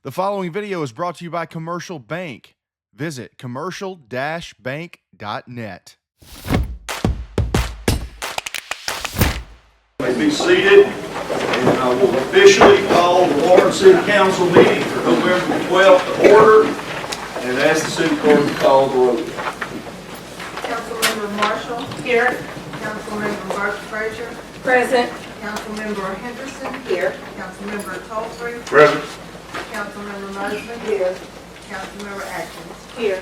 The following video is brought to you by Commercial Bank. Visit commercial-bank.net. May be seated, and I will officially call the Lawrence City Council meeting for November 12th to order, and ask the city clerk to call the roll. Councilmember Marshall. Here. Councilmember Bart Frazier. Present. Councilmember Henderson. Here. Councilmember Tolfree. Present. Councilmember Mosman. Here. Councilmember Atkins. Here.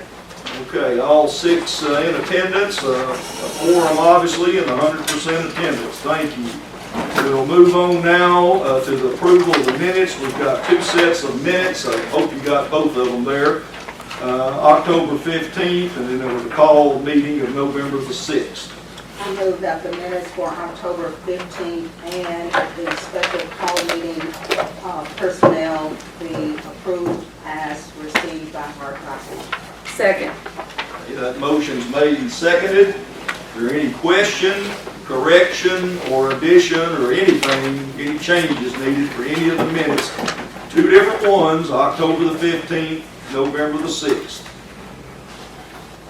Okay, all six in attendance, a quorum obviously, and 100% attendance. Thank you. We'll move on now to the approval of the minutes. We've got two sets of minutes. I hope you got both of them there. October 15th, and then there was a call meeting of November the 6th. I move that the minutes for October 15th and the special call meeting personnel be approved as received by hard copy. Second. Okay, that motion's made and seconded. Is there any question, correction, or addition, or anything, any changes needed for any of the minutes? Two different ones, October the 15th, November the 6th.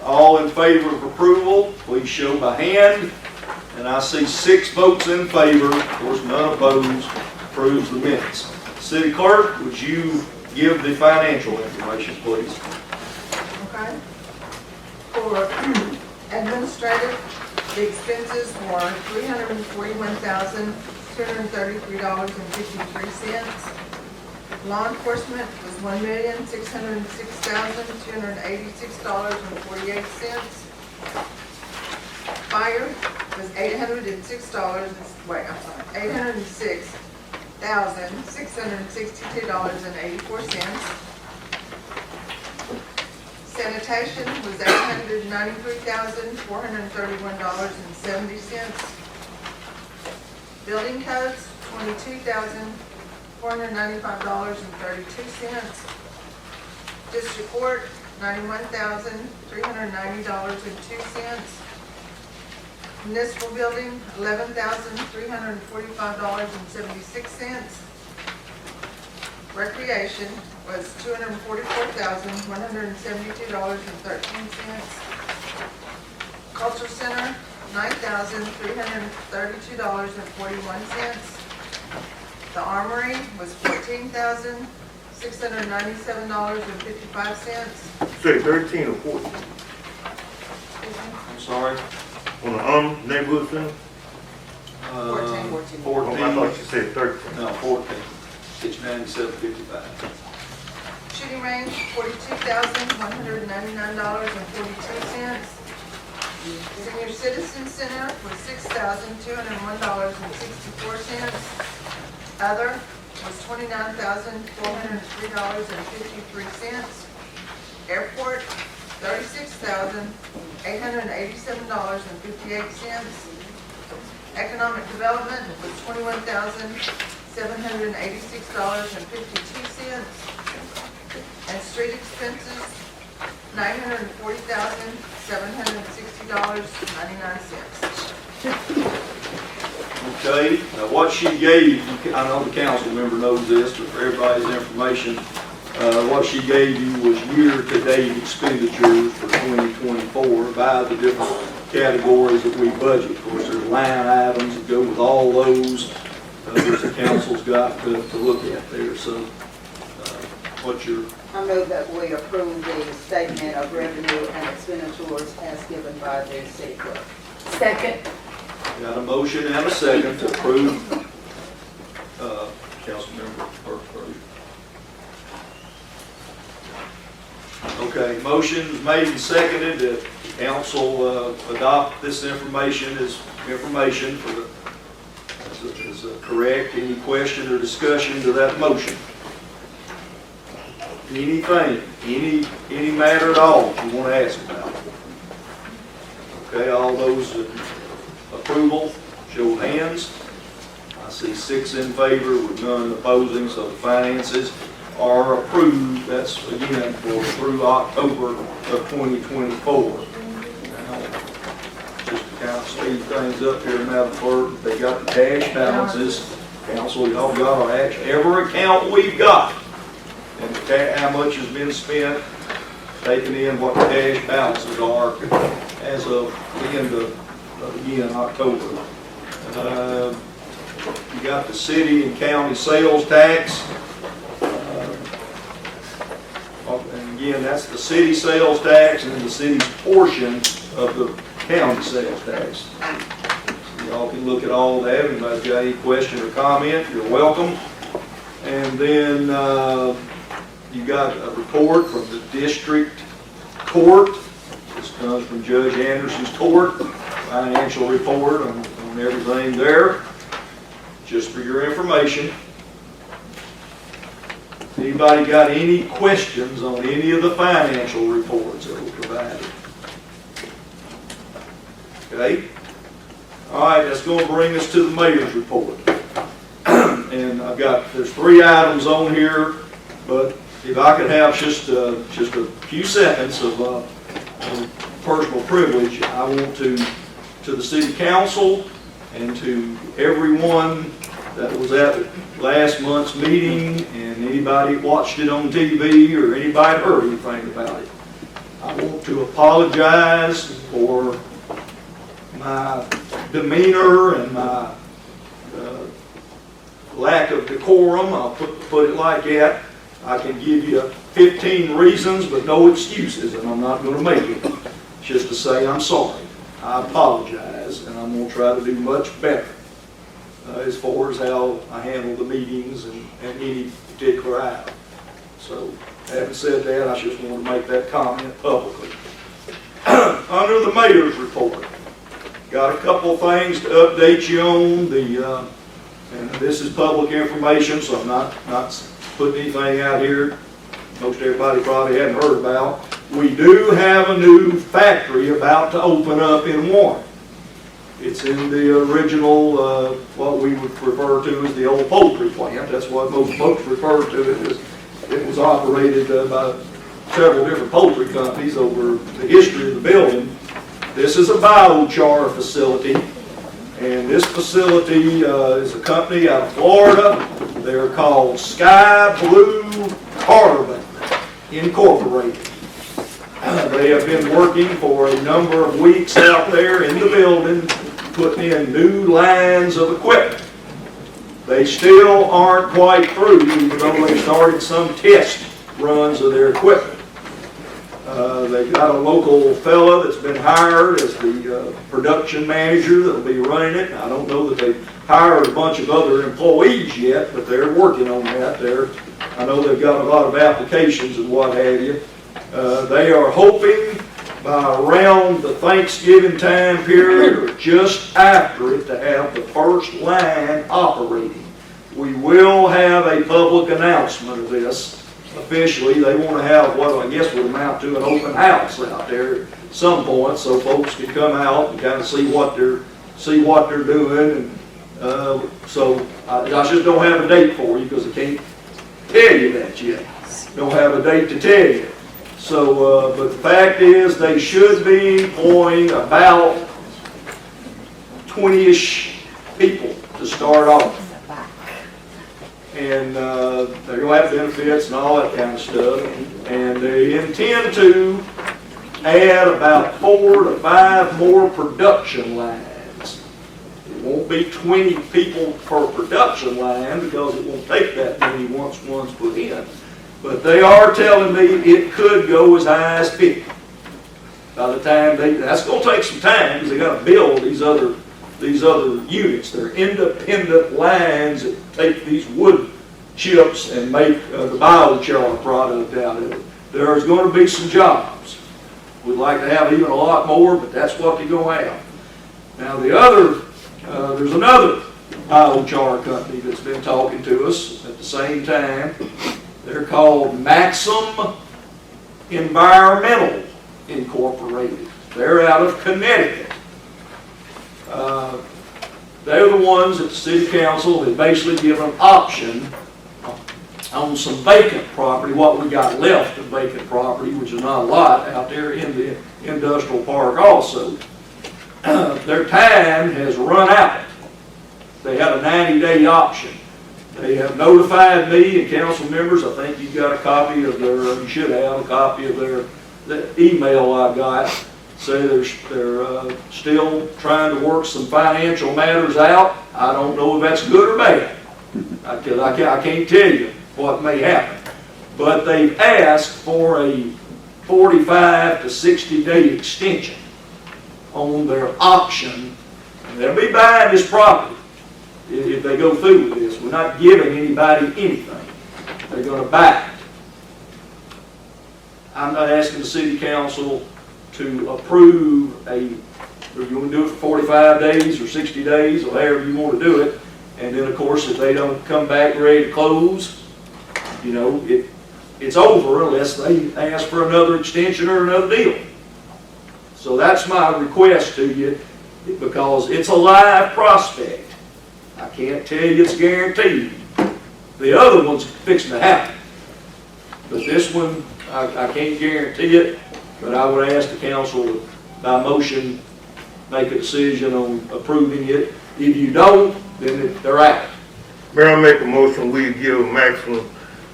All in favor of approval, please show by hand. And I see 6 votes in favor, of course none opposed, approves the minutes. City Clerk, would you give the financial information, please? Okay. For administrative, the expenses were $341,233.53. Law enforcement was $1,606,286.48. Fire was $806,662.84. Sanitation was $893,431.70. Building codes, $22,495.32. District Court, $91,390.02. Municipal Building, $11,345.76. Recreation was $244,172.13. Culture Center, $9,332.41. The Armory was $14,697.55. Say 13 or 14 I'm sorry. on the neighborhood center? 14. 14. Oh, I thought you said 13. No, 14. It's 97.55. Shooting range, $42,199.42. Senior Citizen Center was $6,201.64. Other was $29,403.53. Airport, $36,887.58. Economic Development was $21,786.52. And street expenses, $940,760.99. Okay, now what she gave, I know the council member knows this, but for everybody's information, what she gave you was year-to-date expenditures for 2024 by the different categories that we budget. Of course, there's line items that go with all those that the council's got to look at there. So, what's your... I move that we approve the statement of revenue and expenditures as given by the city clerk. Second. Got a motion and a second to approve, Councilmember Burke. Okay, motion made and seconded that council adopt this information as information for the, as correct. Any question or discussion to that motion? Anything, any matter at all you want to ask about? Okay, all those in approval, show of hands. I see 6 in favor with none opposing, so the finances are approved. That's again for through October of 2024. Now, just to kind of speed things up here, Madam Clerk, they got the cash balances. Council, y'all got our every account we've got. And the how much has been spent, taking in what the cash balances are as of the end of, again, October. You got the city and county sales tax. And again, that's the city sales tax and then the city's portion of the county sales tax. So y'all can look at all that. If anybody's got any question or comment, you're welcome. And then you got a report from the district court. This comes from Judge Anderson's court, financial report on everything there, just for your information. Anybody got any questions on any of the financial reports that were provided? Okay. All right, that's going to bring us to the mayor's report. And there's 3 items on here, but if I could have just a few seconds of personal privilege, I want to the city council and to everyone that was at last month's meeting and anybody watched it on TV or anybody heard anything about it. I want to apologize for my demeanor and my lack of decorum. I'll put it like that. I can give you 15 reasons, but no excuses, and I'm not going to make it. Just to say I'm sorry. I apologize, and I'm going to try to do much better as far as how I handle the meetings and any particular item. So, having said that, I just want to make that comment publicly. Under the mayor's report, got a couple of things to update you on. And this is public information, so I'm not putting anything out here most everybody probably hadn't heard about. We do have a new factory about to open up in Warren. It's in the original, what we would refer to as the old poultry plant. That's what most folks refer to it as. It was operated by several different poultry companies over the history of the building. This is a biochar facility, and this facility is a company out of Florida. They're called Sky Blue Carbon Incorporated. They have been working for a number of weeks out there in the building, putting in new lines of equipment. They still aren't quite through, even though they started some test runs of their equipment. They've got a local fella that's been hired as the production manager that'll be running it. I don't know that they've hired a bunch of other employees yet, but they're working on that. I know they've got a lot of applications and what have you. They are hoping by around the Thanksgiving time period or just after it to have the first line operating. We will have a public announcement of this. Officially, they want to have what I guess would amount to an open house out there at some point, so folks can come out and kind of see what they're doing. And so I just don't have a date for you because I can't tell you that yet. Don't have a date to tell you. So, but the fact is, they should be employing about 20-ish people to start off. And they're going to have benefits and all that kind of stuff. And they intend to add about 4 to 5 more production lines. It won't be 20 people per production line because it won't take that many once one's put in. But they are telling me it could go as high as 50. By the time that's going to take some time because they got to build these other units. They're independent lines that take these wood chips and make the biochar product out of it. There's going to be some jobs. We'd like to have even a lot more, but that's what they're going to have. Now there's another biochar company that's been talking to us at the same time. They're called Maxim Environmental Incorporated. They're out of Connecticut. They're the ones that the city council had basically given an option on some vacant property, what we got left of vacant property, which is not a lot out there in the industrial park also. Their time has run out. They had a 90-day option. They have notified me and council members, I think you've got a copy of their, you should have a copy of the email I got. Say they're still trying to work some financial matters out. I don't know if that's good or bad. I can't tell you what may happen. But they've asked for a 45 to 60 day extension on their option. And they'll be buying this property if they go through with this. We're not giving anybody anything. They're going to buy it. I'm not asking the city council to approve a, or you want to do it for 45 days or 60 days or however you want to do it. And then, of course, if they don't come back ready to close, you know, it's over unless they ask for another extension or another deal. So that's my request to you, because it's a live prospect. I can't tell you it's guaranteed. The other one's fixing to happen. But this one, I can't guarantee it, but I would ask the council to, by motion, make a decision on approving it. If you don't, then they're out. Mayor, I make a motion, we give a maximum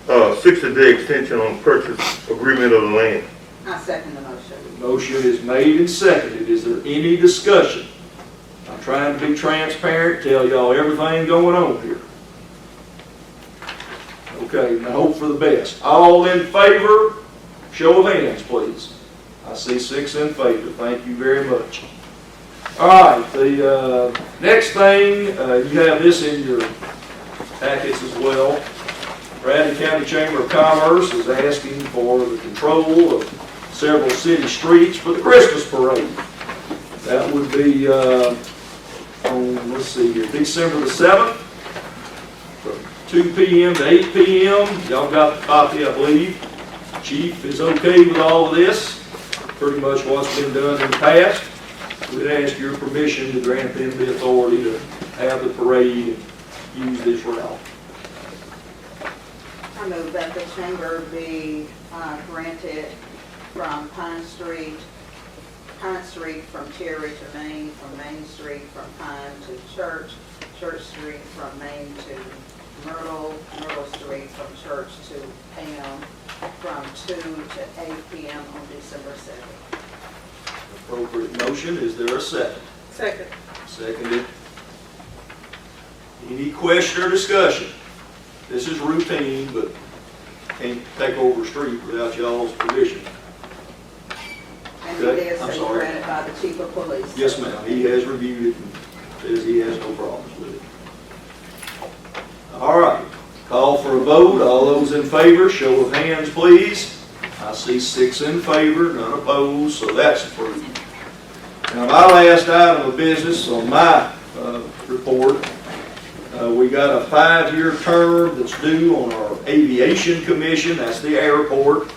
60-day extension on purchase agreement of the land. I second the motion. Motion is made and seconded. Is there any discussion? I'm trying to be transparent, tell y'all everything going on here. Okay, now hope for the best. All in favor, show of hands, please. I see 6 in favor. Thank you very much. All right, the next thing, you have this in your packets as well. Bradley County Chamber of Commerce is asking for the control of several city streets for the Christmas parade. That would be on, let's see here, December the 7th, from 2 p.m. to 8 p.m. Y'all got the copy, I believe. Chief is okay with all of this. Pretty much what's been done in the past. We'd ask your permission to grant them the authority to have the parade and use this route. I move that the chamber be granted from Pine Street from Cherry to Main, from Main Street from Pine to Church, Church Street from Main to Myrtle, Myrtle Street from Church to Pam, from 2 to 8 p.m. on December 7th. Appropriate motion, is there a second? Second. Seconded. Any question or discussion? This is routine, but can't take over a street without y'all's permission. And Okay, it is I'm sorry. granted by the chief of police. Yes, ma'am, he has reviewed it and says he has no problems with it. All right, call for a vote. All those in favor, show of hands, please. I see 6 in favor, none opposed, so that's approved. Now, my last item of business on my report, we got a 5-year term that's due on our Aviation Commission, that's the airport.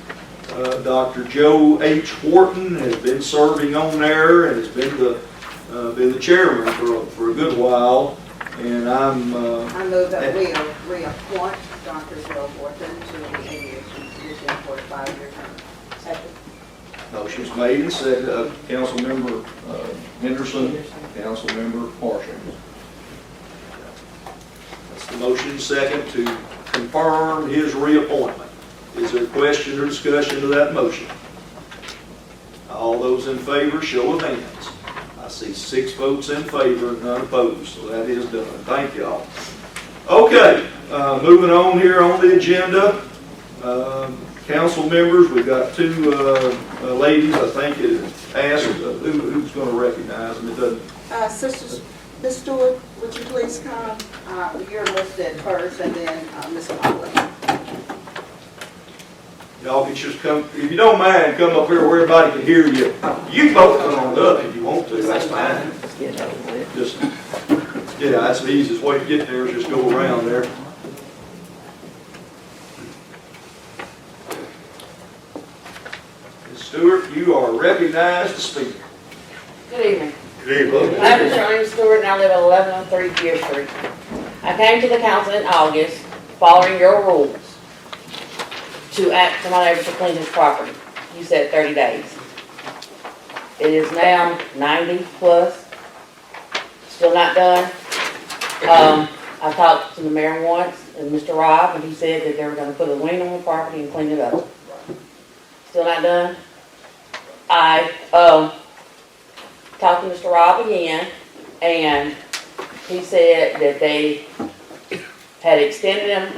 Dr. Joe H. Wharton has been serving on there and has been the chairman for a good while. And I move that we reappoint Dr. Joe Wharton to the aviation commission for a 5-year term. Second. motion's made and seconded. Councilmember Henderson, Councilmember Marshall. That's the motion second to confirm his reappointment. Is there a question or discussion to that motion? All those in favor, show of hands. I see 6 votes in favor, none opposed, so that is done. Thank y'all. Okay, moving on here on the agenda. Council members, we've got 2 ladies, I think, asked who's going to recognize them. It doesn't. Sisters, Ms. Stewart, would you please come? You're listed first, and then Ms. Motley. Y'all can just come, if you don't mind, come up here where everybody can hear you. You can both come on up if you want to, that's fine. Just, yeah, that's the easiest way to get there, is just go around there. Ms. Stewart, you are recognized to speak. Good evening. Good evening. My name is Charlene Stewart and I live at 1103 Gear Street. I came to the council in August, following your rules, to ask for my neighbor to clean his property. You said 30 days. It is now 90 plus, still not done. I talked to the mayor once to Mr. Rob, and he said that they were gonna put a lien on the property and clean it up. Still not done? I, talked to Mr. Rob again, and he said that they had extended him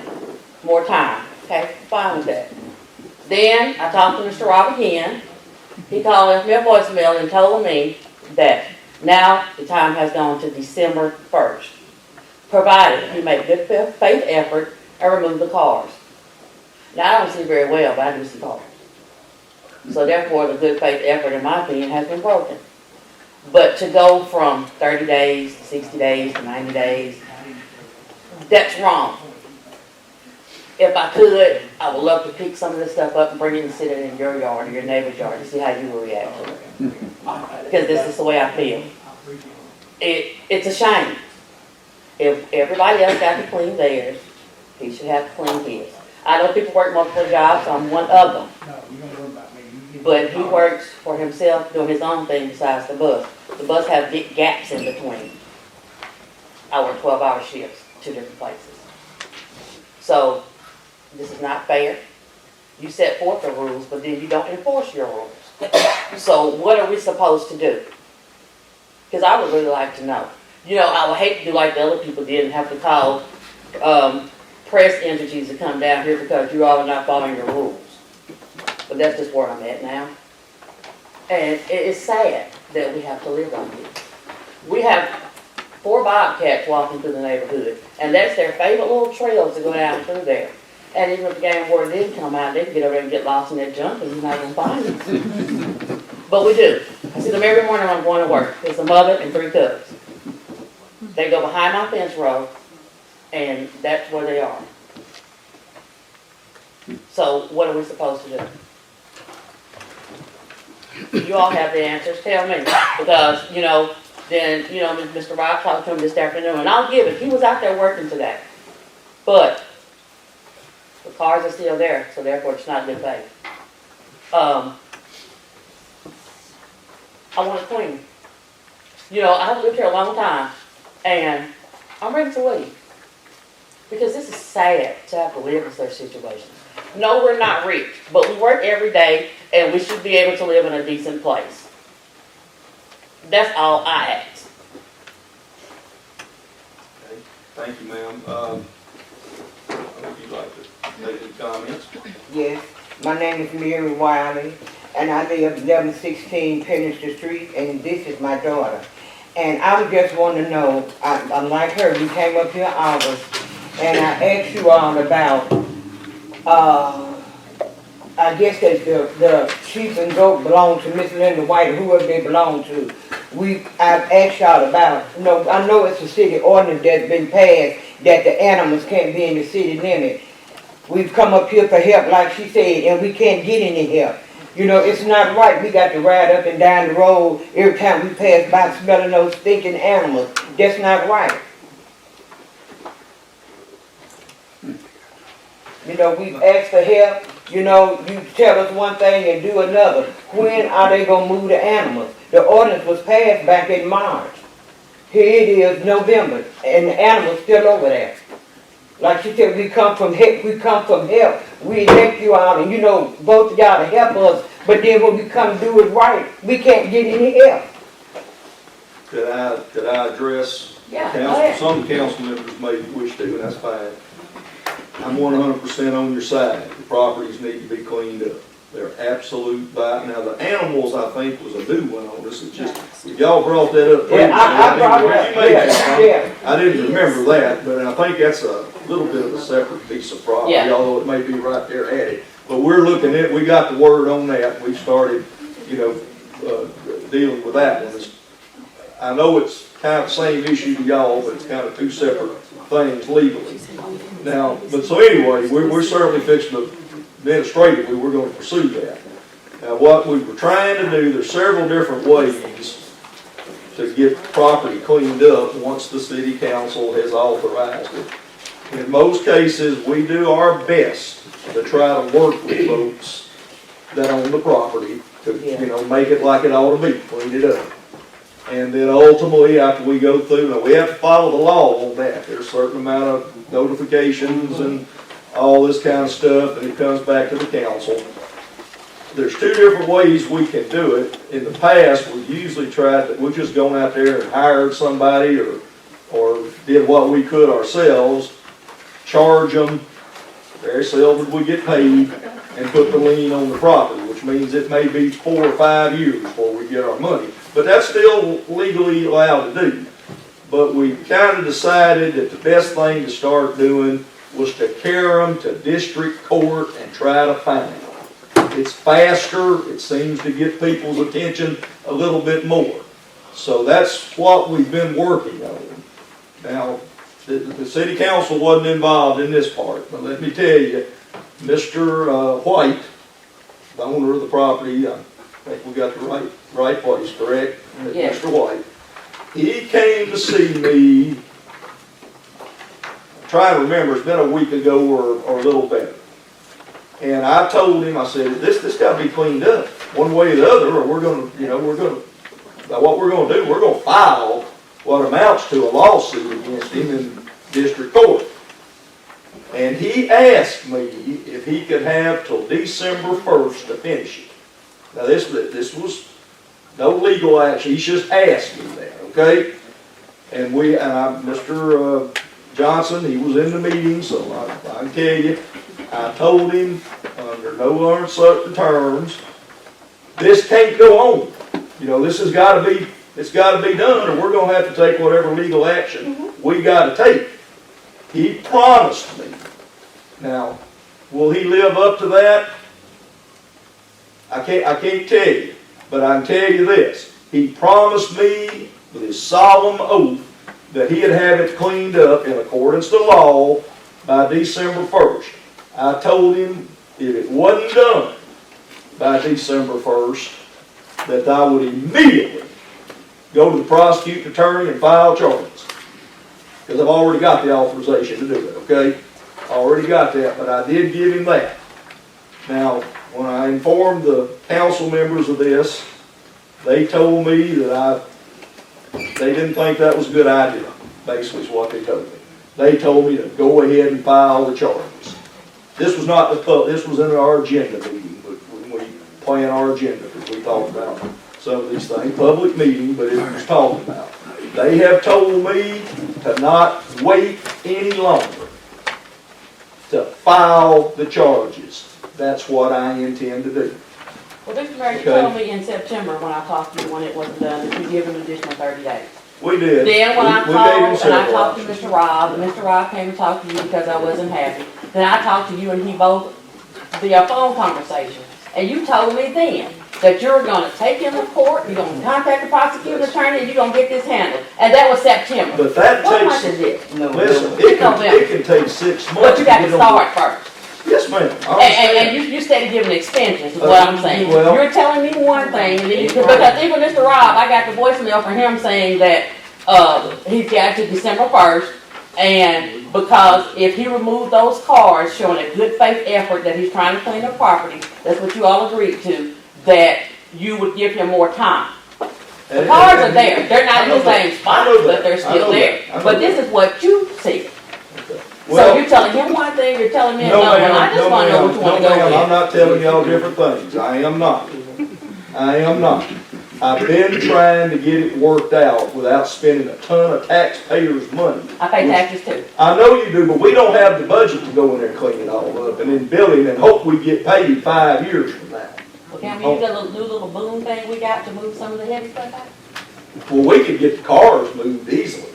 more time. Okay, fine with that. Then I talked to Mr. Rob again. He called, left me a voicemail and told me that now the time has gone to December 1st, provided he make good faith effort and remove the cars. Now, I don't see very well, but I do see cars. So therefore, the good faith effort, in my opinion, has been broken. But to go from 30 days, to 60 days, to 90 days, that's wrong. If I could, I would love to pick some of this stuff up and bring it and sit it in your yard or your neighbor's yard to see how you will react to it. Because this is the way I feel. It's a shame. If everybody else got to clean theirs, he should have to clean his. I know people work multiple jobs, I'm one of them. But he works for himself, doing his own thing besides the bus. The bus has big gaps in between. I work 12-hour shifts, 2 different places. So, this is not fair. You set forth the rules, but then you don't enforce your rules. So what are we supposed to do? Because I would really like to know. You know, I would hate to do like the other people did and have to call press entities to come down here because you all are not following your rules. But that's just where I'm at now. And it is sad that we have to live like this. We have 4 bobcats walking through the neighborhood, and that's their favorite little trails to go down through there. And even if the game warden didn't come out, they could get over there and get lost in that junk and you're not gonna find them. But we do. I see them every morning when I'm going to work. There's a mother and 3 cubs. They go behind my fence row, and that's where they are. So what are we supposed to do? You all have the answers, tell me. Because, then, Mr. Rob talked to him this afternoon, and I'll give it, he was out there working today. But the cars are still there, so therefore it's not good faith. I want to clean. I've lived here a long time, and I'm ready to leave. Because this is sad to have to live in such situations. No, we're not rich, but we work every day, and we should be able to live in a decent place. That's all I ask. Okay. Thank you, ma'am. Would you like to make any comments? Yes, my name is Mary Wiley, and I live 1116 Pennister Street, and this is my daughter. And I would just want to know, I'm like her, we came up here in August, and I asked you all about, I guess that the sheep and goat belong to Miss Linda White, or whoever they belong to. I've asked y'all about, I know it's a city ordinance that's been passed that the animals can't be in the city limit. We've come up here for help, like she said, and we can't get any help. It's not right. We got to ride up and down the road every time we pass by smelling those stinking animals. That's not right. We've asked for help. You tell us one thing and do another. When are they going to move the animals? The ordinance was passed back in March. Here it is, November, and the animals still over there. Like she said, we come from help. We elect you out, and both of y'all to help us. But then when we come do it right, we can't get any help. Could I address Yeah, go council? ahead. Some council members may wish to, and that's fine. I'm 100% on your side. The properties need to be cleaned up. They're absolute vital. Now, the animals, I think, was a new one on this. It's just, y'all brought that up. Yeah, I brought it up. You made that Yeah. comment. I didn't remember that, but I think that's a little bit of a separate piece of property, Yeah. although it may be right there at it. But we're looking at, we got the word on that. We started, dealing with that one. I know it's kind of the same issue to y'all, but it's kind of 2 separate things legally. Now, but so anyway, we're certainly fixing to, administratively, we're going to pursue that. Now, what we were trying to do, there's several different ways to get property cleaned up once the city council has authorized it. In most cases, we do our best to try to work with folks that own the property to, make it like it ought to be, clean it up. And then ultimately, after we go through, now we have to follow the law on that. There's a certain amount of notifications and all this kind of stuff, and it comes back to the council. There's two different ways we can do it. In the past, we've usually tried that we've just gone out there and hired somebody or did what we could ourselves, charge them, very seldom we get paid, and put the lien on the property, which means it may be 4 or 5 years before we get our money. But that's still legally allowed to do. But we kind of decided that the best thing to start doing was to carry them to district court and try to fine them. It's faster, it seems to get people's attention a little bit more. So that's what we've been working on. Now, the city council wasn't involved in this part, but let me tell you, Mr. White, the owner of the property, I think we got the right place, correct? Yes. Mr. White, he came to see me, I'm trying to remember, it's been a week ago or a little better. And I told him, I said, this got to be cleaned up one way or the other, or what we're going to do, we're going to file what amounts to a lawsuit against him in district court. And he asked me if he could have till December 1st to finish it. Now this was no legal action, he's just asked me that, okay? And Mr. Johnson, he was in the meeting, so I can tell you, I told him under no uncertain terms, this can't go on. You know, this has got to be, it's got to be done, or we're going to have to take whatever legal action we got to take. He promised me. Now, will he live up to that? I can't tell you, but I can tell you this. He promised me with his solemn oath that he'd have it cleaned up in accordance to law by December 1st. I told him if it wasn't done by December 1st, that I would immediately go to the prosecuting attorney and file charges. Because I've already got the authorization to do it, okay? I already got that, but I did give him that. Now, when I informed the council members of this, they told me that they didn't think that was a good idea, basically is what they told me. They told me to go ahead and file the charges. This was not this was in our agenda meeting, but when we plan our agenda, because we talked about some of these things, public meeting, but it was talked about. They have told me to not wait any longer to file the charges. That's what I intend to do. Well, Mr. Mayor, you Okay. told me in September when I talked to you when it wasn't done, that you give an additional 30 days. We did. Then when I We gave him called and I several talked to options. Mr. Rob, and Mr. Rob came and talked to you because I wasn't happy. Then I talked to you and he both via phone conversation. And you told me then that you're gonna take him to court, you're gonna contact the prosecuting attorney, and you're gonna get this handled. And that was September. But that What month is takes, it? listen, it can take 6 months. But you got to get on start first. the- Yes, ma'am. I And understand. you said giving extensions, is what I'm saying. well- You're telling me one thing, and then because even Mr. Rob, I got the voicemail from him saying that, he's got to December 1st, and because if he removed those cars showing a good faith effort that he's trying to clean the property, that's what you all agreed to, that you would give him more time. The cars are there, they're not in the same spot, but they're still there. But this is what you see. So Well, you're telling him one thing, you're telling me no, another, and I ma'am, just no, wanna know ma'am, which one to no, go ma'am, I'm with. not telling y'all different things. I am not. I am not. I've been trying to get it worked out without spending a ton of taxpayers' money. I pay taxes too. I know you do, but we don't have the budget to go in there and clean it all up and then bill it and hope we get paid 5 years from now. Well, can we use that little, new little boom thing we got to move some of the heavy stuff out? Well, we could get the cars moved easily.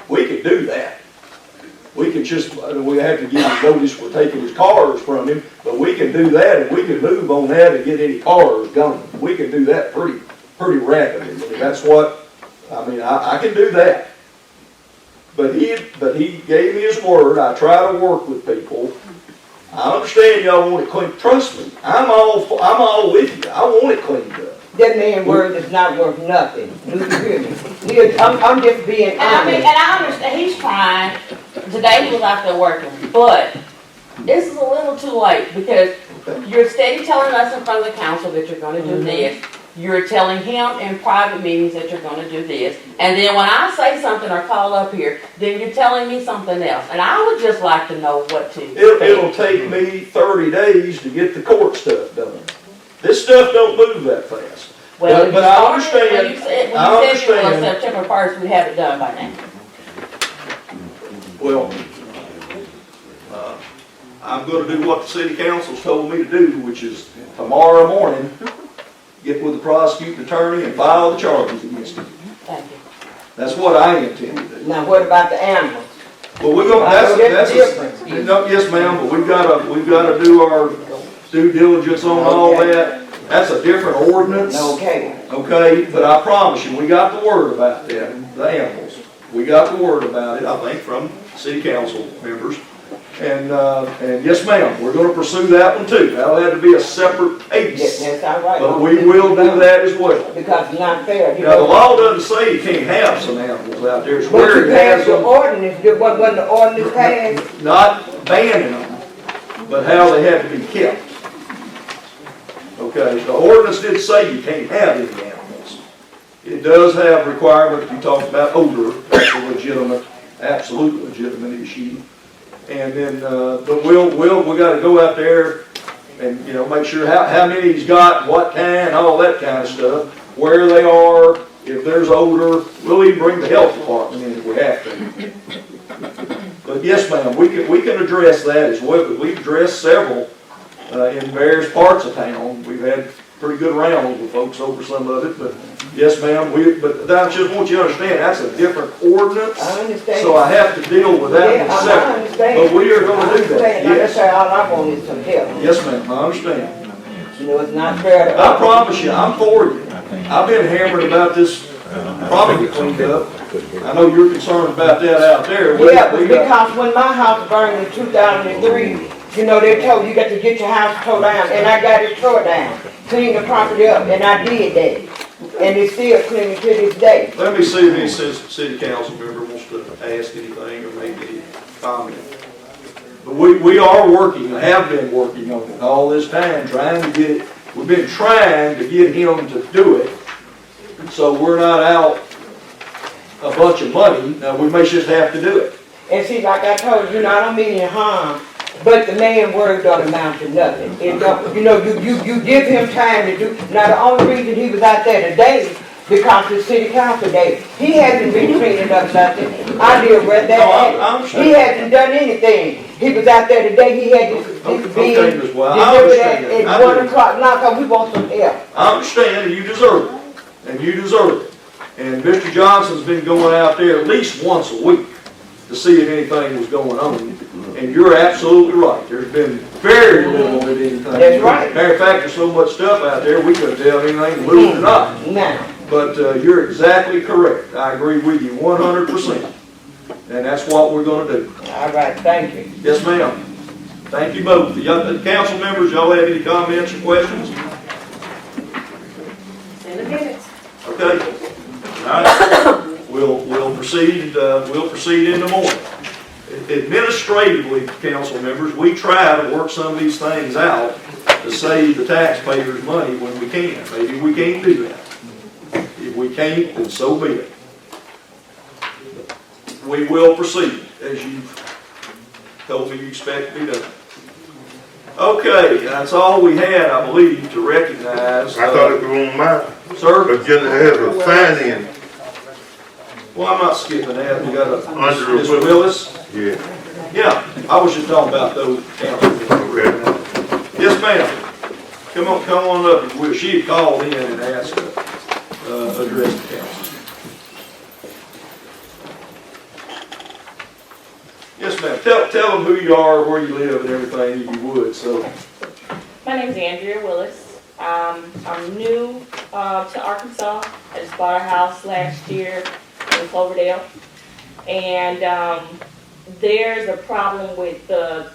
We could do that. We could just, we have to give him notice we're taking his cars from him, but we can do that and we can move on that and get any cars gone. We can do that pretty rapidly. I mean, that's what, I can do that. But he gave me his word. I try to work with people. I understand y'all want it clean. Trust me, I'm all with you. I want it cleaned up. That man's word is not worth nothing. Do you hear me? I'm just being And I mean, honest. and I understand, he's trying, today he was out there working, but this is a little too late, because you're steady telling us in front of the council that you're gonna do this. You're telling him in private meetings that you're gonna do this, and then when I say something or call up here, then you're telling me something else, and I would just like to know what to It'll expect. take me 30 days to get the court stuff done. This stuff don't move that fast. Well, but you I started- understand. When you said, I when you said you were on understand. September 1st, we have it done by now. Well, I'm gonna do what the city council's told me to do, which is tomorrow morning, get with the prosecuting attorney and file the charges against him. Thank you. That's what I intend to do. Now, what about the animals? But we're gonna, I know that's, that's different. no, yes, ma'am, but we've gotta do our due diligence on all Okay. that. That's a different ordinance. Okay. Okay, but I promise you, we got the word about that, the animals. We got the word about it, I think, from city council members. And yes, ma'am, we're gonna pursue that one too. That'll have to be a separate Yes, case. that's all right. But we will do that as well. Because it's not fair. You Now, the know. law doesn't say you can't have some animals out there. It's But where you it has passed the them, ordinance, when the ordinance passed, not banning them, but how they have to be kept. Okay, the ordinance didn't say you can't have any animals. It does have requirements, you talked about odor, that's a legitimate, absolute legitimate issue. And then, but we gotta go out there and, you know, make sure how many he's got, what kind, all that kind of stuff, where they are, if there's odor, we'll even bring the health department in if we have to. But yes, ma'am, we can address that as well, but we've addressed several, in various parts of town. We've had pretty good rounds with folks over some of it, but yes, ma'am, but I just want you to understand, that's a different ordinance. I understand. So I have to deal with that Yeah, one I separate. understand. But we are gonna do that, Like I yes. said, all I want is some help. Yes, ma'am, I understand. You know, it's not fair to. I promise you, I'm for you. I've been hammered about this property cleaned up. I know you're concerned about that out there. Yeah, but We got- because when my house burned in 2003, you know, they told you got to get your house tore down, and I got it tore down, clean the property up, and I did that. And it's still clean to this day. Let me see if any city council member wants to ask anything or make any comment. But we are working, and have been working on it all this time, trying to get it, we've been trying to get him to do it. So we're not out a bunch of money, now we may just have to do it. And see, like I told you, I don't mean any harm, but the man's word don't amount to nothing. It don't, you know, you give him time to do, now the only reason he was out there today, because it's city council day, he hasn't been cleaning up nothing. I deal with No, I that. understand. He hasn't done anything. He was out there today, he had this Okay, being Ms. Wild, I delivered understand. I at do. 1 o'clock, now, cause we want some help. I understand, and you deserve it, and you deserve it. And Mr. Johnson's been going out there at least once a week to see if anything was going on. And you're absolutely right, there's been very little of anything. That's right. Matter of fact, there's so much stuff out there, we couldn't tell anything moved or not. Now, But you're exactly correct, I agree with you 100%. And that's what we're gonna do. all right, thank you. Yes, ma'am. Thank you both. The council members, y'all have any comments or questions? In the minutes. Okay. All right. We'll proceed in the morning. Administratively, council members, we try to work some of these things out to save the taxpayers money when we can. Maybe we can't do that. If we can't, then so be it. We will proceed as you told me you expect to be done. Okay, that's all we had, I believe, to recognize. I thought it was on my Sir? agenda has a sign-in. Well, I'm not skipping that. We got a, Under Ms. Willis. Yeah, Yeah, I was just talking about those council. okay. Yes, ma'am. Come on up if you will. She had called in and asked to address the council. Yes, ma'am. Tell them who you are, where you live and everything if you would, so. My name's Andrea Willis. I'm new to Arkansas. I just bought a house last year in Cloverdale. And there's a problem with the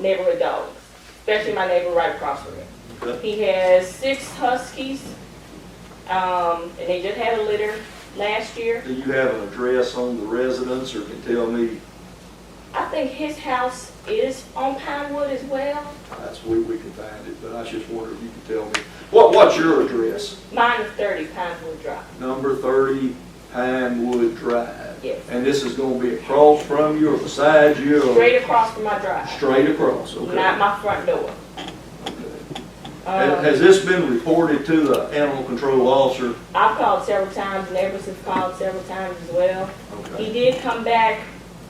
neighborhood dogs, especially my neighbor right across from me. Okay. He has 6 huskies, and they just had a litter last year. Do you have an address on the residence or can tell me? I think his house is on Pinewood as well. That's where we can find it, but I just wondered if you could tell me. What what's your address? Mine is 30 Pinewood Drive. Number 30 Pinewood Drive. Yes. And this is gonna be across from you or beside you or? Straight across from my drive, Straight across, okay. not my front door. Has this been reported to the animal control officer? I've called several times, neighbors have called several times as well. Okay. He did come back,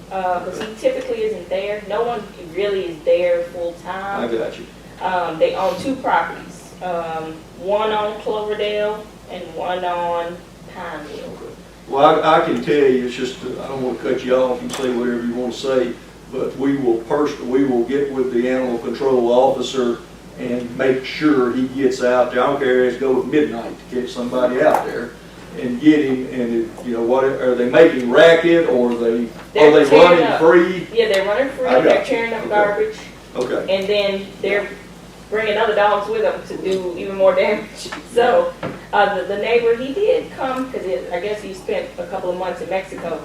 because he typically isn't there. No one really is there full I time. got you. They own two properties, one on Cloverdale and one on Pinewood. Okay. Well, I can tell you, it's just, I don't want to cut you off and say whatever you want to say, but we will get with the animal control officer and make sure he gets out there. I don't care if it's go at midnight to get somebody out there and get him, and, you know, what, are they making racket, or are they They're tearing running up. free? Yeah, they're running free, I got they're you. tearing up Okay. garbage, Okay, and then they're bringing other dogs with them to do even more damage. So, the neighbor, he did come, because I guess he spent a couple of months in Mexico,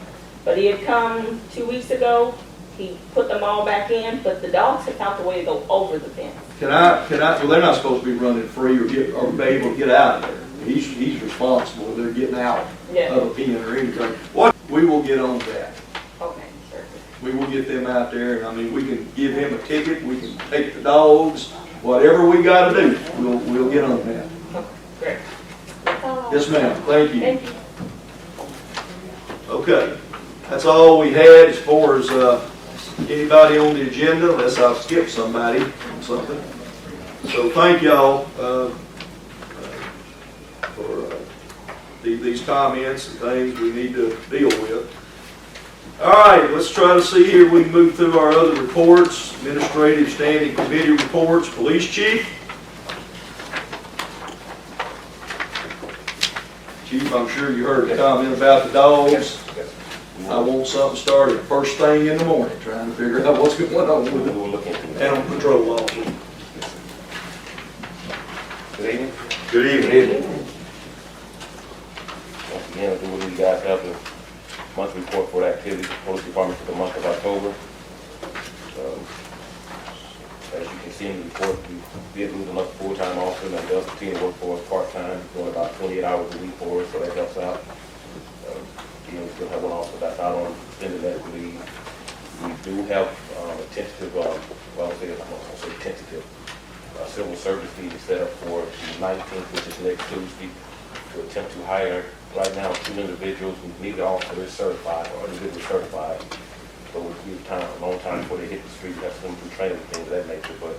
but he had come 2 weeks ago. He put them all back in, but the dogs have found a way to go over the fence. well, they're not supposed to be running free or be able to get out of there. He's responsible if they're getting out Yeah, of a pen or anything. We will get on that. okay, sure. We will get them out there, and I mean, we can give him a ticket, we can take the dogs, whatever we gotta do, we'll get on that. Okay, great. That's all. Yes, ma'am, thank you. Thank you. Okay, that's all we had as far as, anybody on the agenda, unless I've skipped somebody on something. So thank y'all, for, these comments and things we need to deal with. All right, let's try to see here, we can move through our other reports, administrative standing committee reports, police chief. Chief, I'm sure you heard the comment about the dogs. I want something started first thing in the morning, trying to figure out what's going on with We will look into the that. animal control officer. Good evening. Good evening. Once again, I do believe you guys have the monthly report for the activities of the police department for the month of October. As you can see in the report, we did lose another full-time officer, and that does continue to work for us part-time, doing about 28 hours a week for us, so that helps out. You know, we still have one officer that's out on extended medical leave. We do have a tentative, well, I'll say tentative, civil service meeting set up for the 19th, which is next Tuesday, to attempt to hire right now 2 individuals who need the officer is certified or individually certified. So it would be a long time before they hit the street, have to go through training and things of that nature, but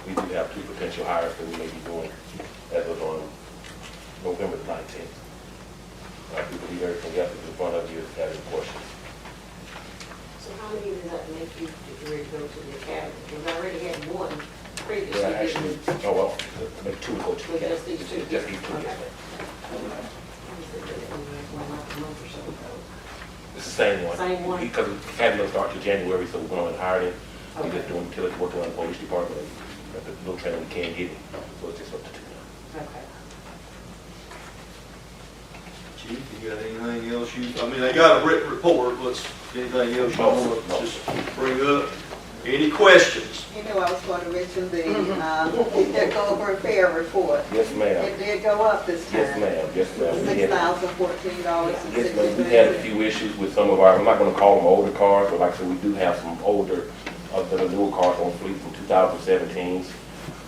we do have 2 potential hires that we may be doing as of on November the 19th. I do believe everything else is in front of you if you have any questions. So how many does that make you if you're ready to go to the academy? Because I already had one previously. Yeah, actually, oh well, maybe 2 will go to the With just these 2? Just these 2, yes, Okay. ma'am. One like a month or so ago. It's the same one. Same one? Because the academy will start in January, so we went on and hired him. He's Okay. just doing utility work around the police department, and the little training we can't get him, so it's just up to 2 now. Okay. Chief, you got anything else I mean, they got a written report, anything else you want to just bring up? Any questions? You know, I was going to mention the Goldberg Fair report. Yes, ma'am. It did go up this time. Yes, ma'am. Yes, ma'am. We had- $6,014.60. Yes, ma'am. We had a few issues with some of our, I'm not gonna call them older cars, but like I said, we do have some older, of the newer cars on fleet from 2017s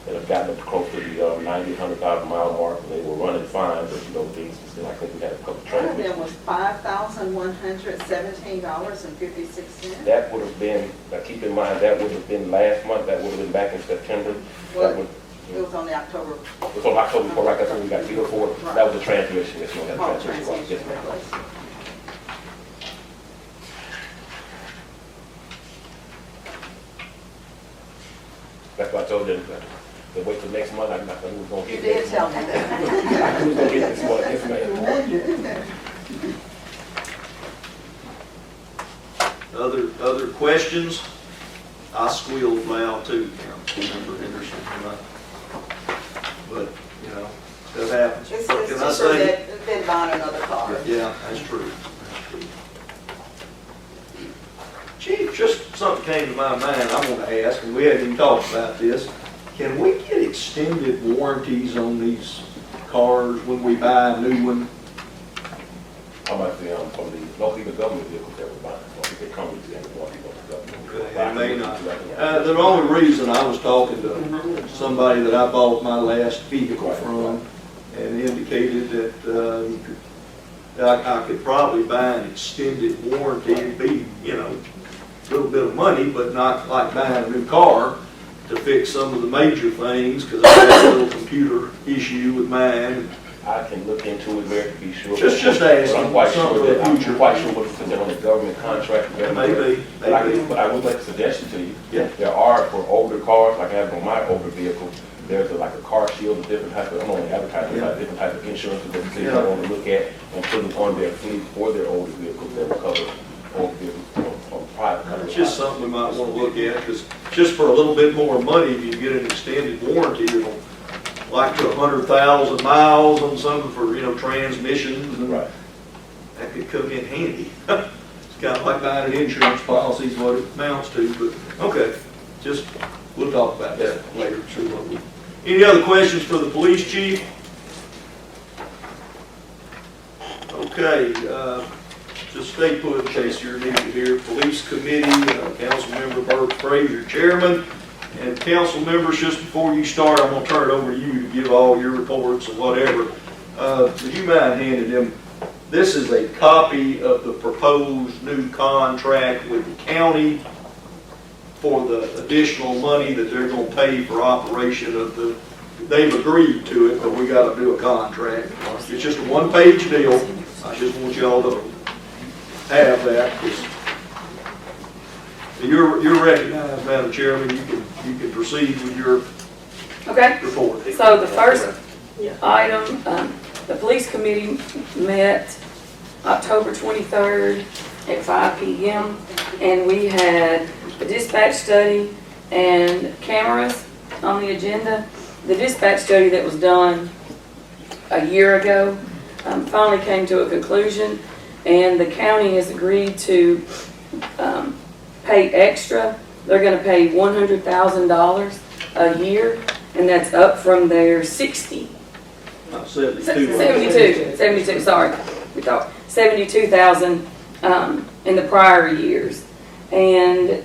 that have gotten up close to the 90, 100,000 mile mark, and they were running fine, but you know, things, still, I think we had a couple of One of trades. them was $5,117.56. That would have been, now keep in mind, that would have been last month, that would have been back in September. Well, That would, It was on the October it was on October before, like I said, we got billed for it. That was a transmission, yes, no, that call transmission. was- transition yes, ma'am. replacement. That's why I told them to wait till next month, I'm not, we was gonna You get did next tell month. me that. We was gonna get this month, yes, ma'am. Other questions? I squealed loud too, Councilmember Henderson, but, you know, that happens. It's What can I cheaper say? than buying another car. Yeah, that's true. Chief, just something came to my mind I want to ask, and we hadn't even talked about this. Can we get extended warranties on these cars when we buy a new one? How about from the local government vehicles that we're buying? I think they come with the local government. They may not. The only reason I was talking to somebody that I bought my last vehicle from and indicated that I could probably buy an extended warranty. It'd be, you know, a little bit of money, but not like buying a new car to fix some of the major things, because I had a little computer issue with mine. I can look into it there to be sure. Just But ask. I'm quite Something sure for the that, I'm future. quite sure what it's on the government contract. Maybe. But I would make a suggestion to you. Yeah. There are, for older cars, like I have on my older vehicle, there's like a car shield, a different type of, I'm only advertising, Yeah. like different type of insurance that the city Yeah. want to look at and put them on their fleet for their older vehicles that will cover older vehicles on private. It's just something we might want to look at, because just for a little bit more money, if you get an extended warranty, it'll like to 100,000 miles on something for, you know, transmissions, and Right. that could come in handy. It's kind of like buying an insurance policy is what it amounts to, but, okay, just, we'll talk about that later, sure. Any other questions for the police chief? Okay, just stay put in case you're needed here. Police committee, Councilmember Bert Frazier, chairman. And council members, just before you start, I'm gonna turn it over to you to give all your reports and whatever. Would you mind handing them, this is a copy of the proposed new contract with the county for the additional money that they're gonna pay for operation of the, they've agreed to it, but we gotta do a contract. It's just a one-page deal. I just want y'all to have that. You're recognized, Madam Chairman. You can proceed with your Okay, report. so the first item, the police committee met October 23rd at 5 p.m. and we had a dispatch study and cameras on the agenda. The dispatch study that was done a year ago finally came to a conclusion, and the county has agreed to pay extra. They're going to pay $100,000 a year, and that's up from their 60. 72, sorry. We thought 72,000 in the prior years. And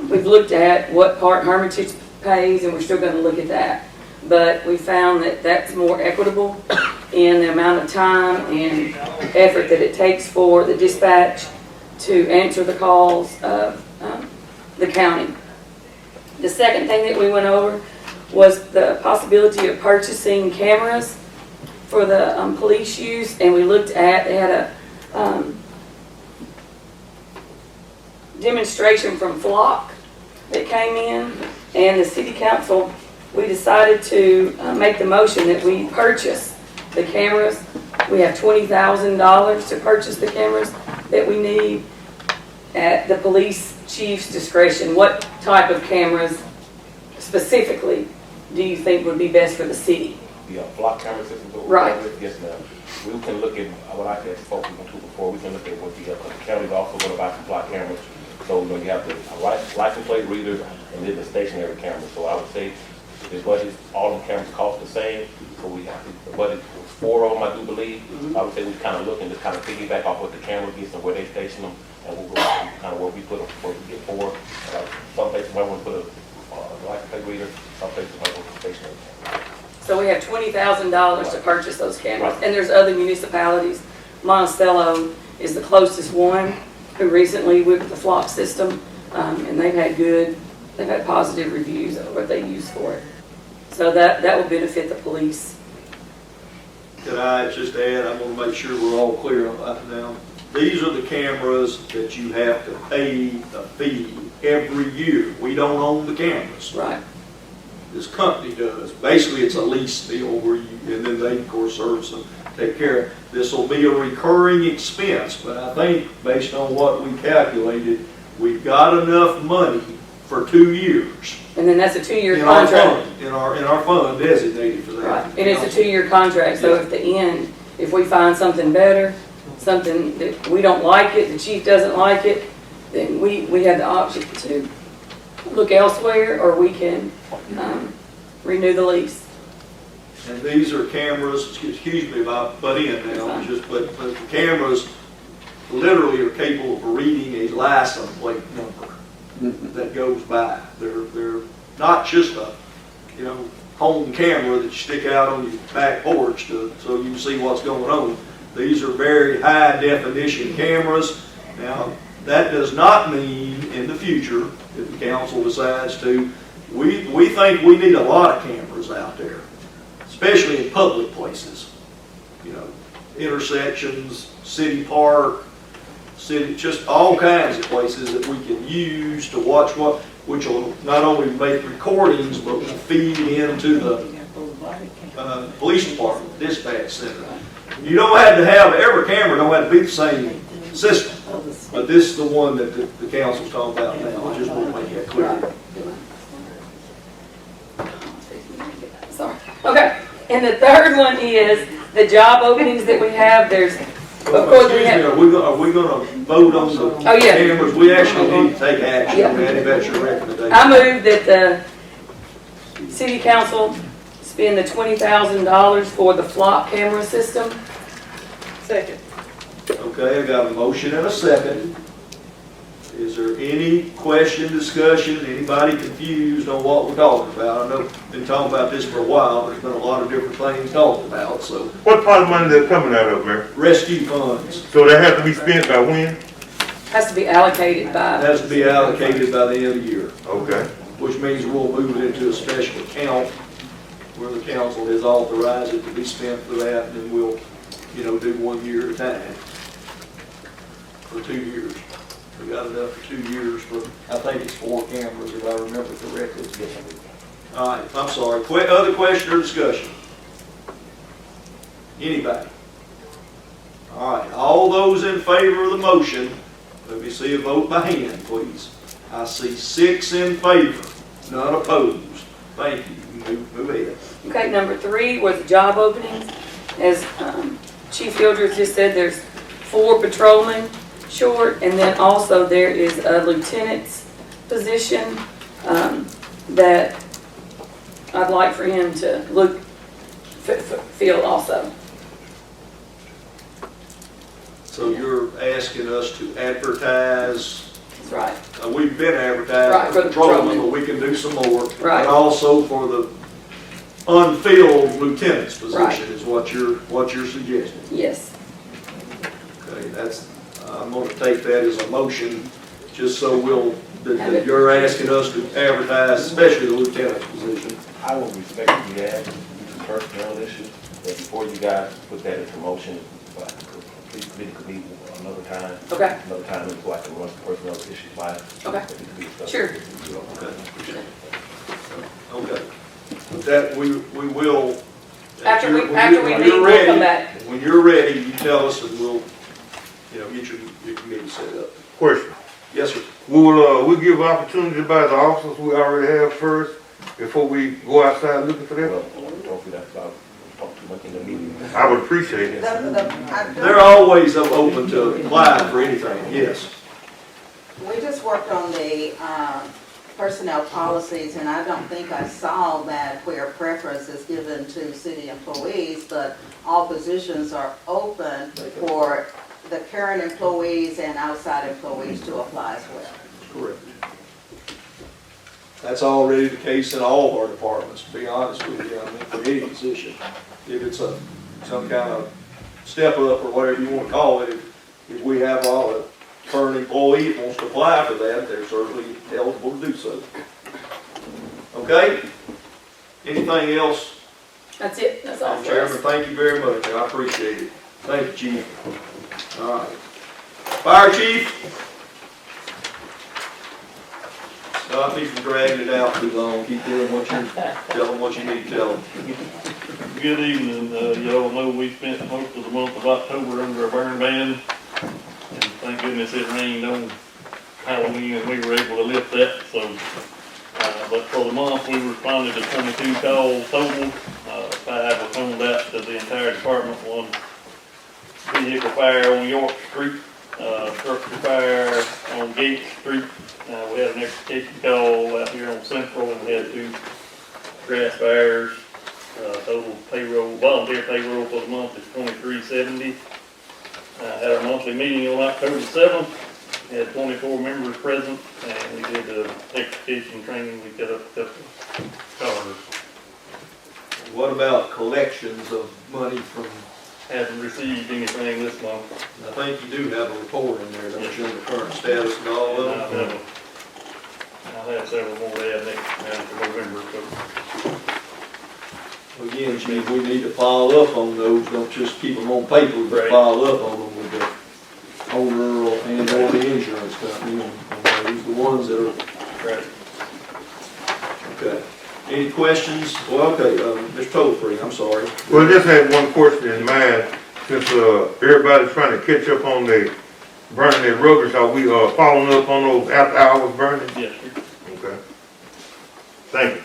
we've looked at what part Hermitage pays, and we're still going to look at that. But we found that that's more equitable in the amount of time and effort that it takes for the dispatch to answer the calls of the county. The second thing that we went over was the possibility of purchasing cameras for the police use, and we looked at, they had a demonstration from Flock that came in, and the city council, we decided to make the motion that we purchase the cameras. We have $20,000 to purchase the cameras that we need at the police chief's discretion. What type of cameras specifically do you think would be best for the city? The Flock camera system. Right. Yes, ma'am. We can look at what I had spoken to before. We can look at what the county's also going to buy some Flock cameras. So when you have the license plate readers and then the stationary cameras. So I would say the budget, all the cameras cost the same. So we have the budget was 4 of them, I do believe. I would say we kind of looking to kind of piggyback off what the camera gets and where they station them, and we'll go kind of where we put them, where we get 4. Some places might want to put a license plate reader. Some places might want to put stationary cameras. So we have $20,000 to purchase those cameras. And there's other municipalities. Monticello is the closest one, who recently went with the Flock system, and they've had positive reviews of what they use for it. So that will benefit the police. Could I just add, I'm going to make sure we're all clear on that now. These are the cameras that you have to pay a fee every year. We don't own the cameras. Right. This company does. Basically, it's a lease deal where you, and then they, of course, service them, take care of it. This will be a recurring expense, but I think based on what we calculated, we've got enough money for 2 years. And then that's a 2-year In our contract. fund, in our fund designated for that. Right. And it's a 2-year contract, so at the end, if we find something better, something that we don't like it, the chief doesn't like it, then we have the option to look elsewhere, or we can renew the lease. And these are cameras, excuse me if I butt in now, but the cameras literally are capable of reading a license plate number that goes by. They're not just a, home camera that you stick out on your back porch so you can see what's going on. These are very high definition cameras. Now, that does not mean in the future, if the council decides to, we think we need a lot of cameras out there, especially in public places. Intersections, city park, just all kinds of places that we can use to watch which will not only make recordings, but will feed into the police department, dispatch center. You don't have to have, every camera don't have to be the same system, but this is the one that the council's talking about now. I just want to make that clear. Sorry. Okay, and the third one is the job openings that we have. There's, of course, we have. Are we gonna vote on the cameras? We actually need to take action on that, if that's your recommendation. I move that the city council spend the $20,000 for the flock camera system. Second. Okay, I got a motion and a second. Is there any question, discussion, anybody confused on what we're talking about? I know we've been talking about this for a while. There's been a lot of different things talked about, so. What part of money they're coming out of, Mayor? Rescue funds. So they have to be spent by when? Has to be allocated by. Has to be allocated by the end of the year. Okay. Which means we'll move it into a special account where the council has authorized it to be spent for that, and then we'll, do 1 year at a time. For 2 years. We got enough for 2 years for, I think it's 4 cameras if I remember correctly. All right, I'm sorry. Other question or discussion? Anybody? All right, all those in favor of the motion, let me see a vote by hand, please. I see 6 in favor, none opposed. Thank you. Move ahead. Okay, number 3 was job openings. As Chief Hildreth just said, there's 4 patrolmen short, and then also there is a lieutenant's position that I'd like for him to fill also. So you're asking us to advertise? That's right. We've been advertising Right, for for the patrolmen, patrolmen. but we can do some more. Right. And also for the unfilled lieutenant's position Right. is what you're suggesting. Yes. Okay, I'm gonna take that as a motion, just so that you're asking us to advertise, especially the lieutenant's position. I would respectfully ask due to personnel issues, that before you guys put that into motion, please could meet another time. Okay. Another time so I can run some personnel issues by. Okay. If it could be discussed. Sure. Okay. Okay. That we will. After we when meet, you're we'll ready- come back. When you're ready, you tell us and we'll, get your committee set up. Question. Yes, sir. We'll give opportunity by the officers we already have first before we go outside looking for them? Well, don't do that, I'll talk too much in the meeting. I would appreciate it. They're always open to apply for anything, yes. We just worked on the personnel policies, and I don't think I saw that where preference is given to city employees, but all positions are open for the current employees and outside employees to apply as well. Correct. That's already the case in all of our departments, to be honest with you. I mean, for any position, if it's some kind of step up or whatever you want to call it, if we have all the current employee that wants to apply for that, they're certainly eligible to do so. Okay? Anything else? That's it. That's all for Chairman, us. thank you very much. I appreciate it. Thank you, Chief. All right. Fire Chief? Stop me from dragging it out too long. Keep doing tell them what you need to tell them. Good evening. Y'all know we spent most of the month of October under a burn ban. And thank goodness it rained on Halloween and we were able to lift that. So, but for the month we responded to 22 calls total. 5 were toned out to the entire department. 1 vehicle fire on York Street, structure fire on Gate Street. We had an extrication call out here on Central, and we had 2 grass fires Total payroll, volunteer payroll for the month is $23.70. Had our monthly meeting on October 7th. Had 24 members present, and we did the extrication training. We got up a couple of cars. What about collections of money from, Haven't received anything this month. I think you do have a report in there, don't you, on the current status and all And of them? I'll have several more to add after November, so. Again, Chief, we need to follow up on those, don't just keep them on paper, but Right. follow up on them with the owner and or the insurance company, and those, the ones that are, Right. okay. Any questions? Well, okay, Mr. Tolfree, I'm sorry. Well, I just had one question in mind, since, everybody's trying to catch up on the burning their rubbish, are we, following up on those after hours burning? Yes, sir. Okay. Thank you.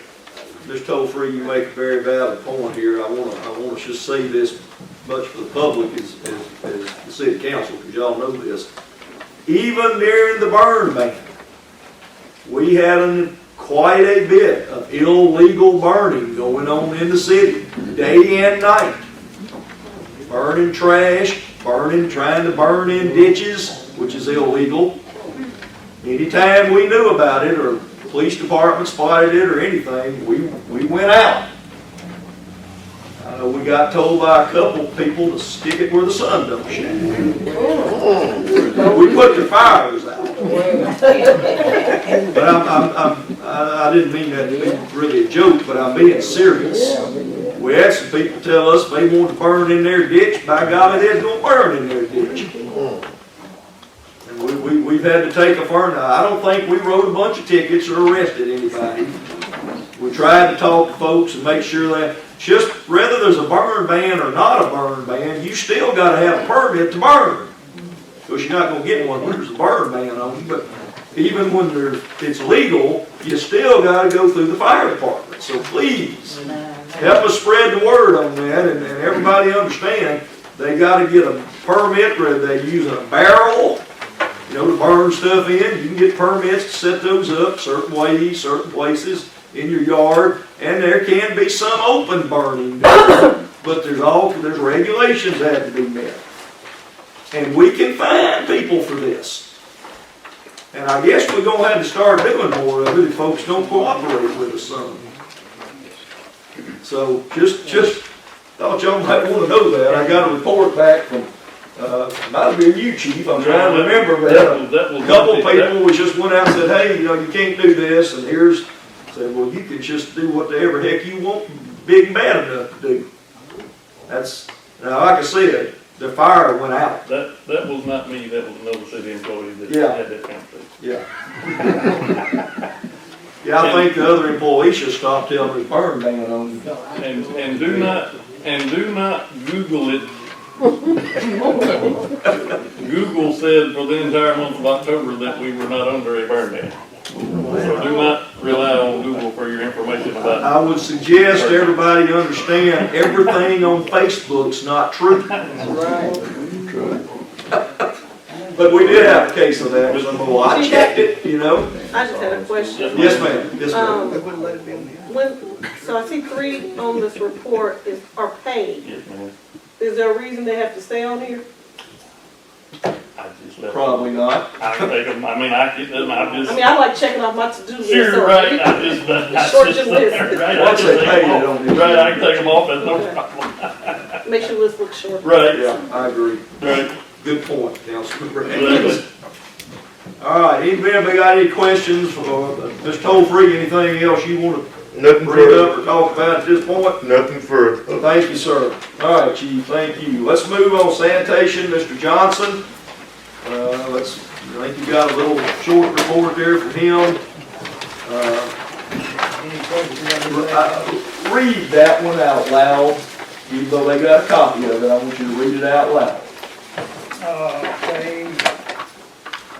Mr. Tolfree, you make a very valid point here. I wanna just say this much for the public as the city council, because y'all know this. Even during the burn ban, we had quite a bit of illegal burning going on in the city, day and night. Burning trash, trying to burn in ditches, which is illegal. Anytime we knew about it, or the police department spotted it or anything, we went out. We got told by a couple people to stick it where the sun don't shine. We put the fires out. But I didn't mean that to be really a joke, but I'm being serious. We had some people tell us if they want to burn in their ditch, by golly, they're going to burn in their ditch. And we've had to take a firm. Now, I don't think we wrote a bunch of tickets or arrested anybody. We tried to talk to folks and make sure that just whether there's a burn ban or not a burn ban, you still got to have a permit to burn. Because you're not going to get one when there's a burn ban on you, but even when it's legal, you still got to go through the fire department. So please, help us spread the word on that, and everybody understand they got to get a permit, whether they're using a barrel, to burn stuff in. You can get permits to set those up certain ways, certain places in your yard, and there can be some open burning, but there's regulations that have to be met. And we can fine people for this. And I guess we're going to have to start doing more of it if folks don't cooperate with us some. So just thought y'all might want to know that. I got a report back from, might have been you, Chief, I'm trying to remember, but a couple people, we just went out and said, hey, you can't do this, and said, well, you can just do whatever heck you want, big and bad enough to do. Now, like I said, the fire went out. That was not me, that was another city employee that had that conversation. Yeah. Yeah, I think the other employees should stop telling there's burn ban on you. And do not Google it. Google said for the entire month of October that we were not under a burn ban. So do not rely on Google for your information about it. I would suggest everybody understand everything on Facebook's not true. But we did have a case of that. So I checked it, I just had a question. Yes, ma'am. Yes, ma'am. So I see 3 on this report are paid. Yes, ma'am. Is there a reason they have to stay on here? I just left Probably not. I can take them. I I like checking off my to-do list. Sure, so right. Short your list. Once they pay, they don't need to. Right, I can take them off, that's no problem. Make your list look short. Right. Yeah, I agree. Right. Good point, Councilmember Hayes. All right, anybody got any questions for Mr. Tolfree? Anything else you want to bring up or talk about at this point? Nothing further. Thank you, sir. All right, Chief, thank you. Let's move on sanitation, Mr. Johnson. I think you got a little short report there from him. Read that one out loud, even though they got a copy of it. I want you to read it out loud.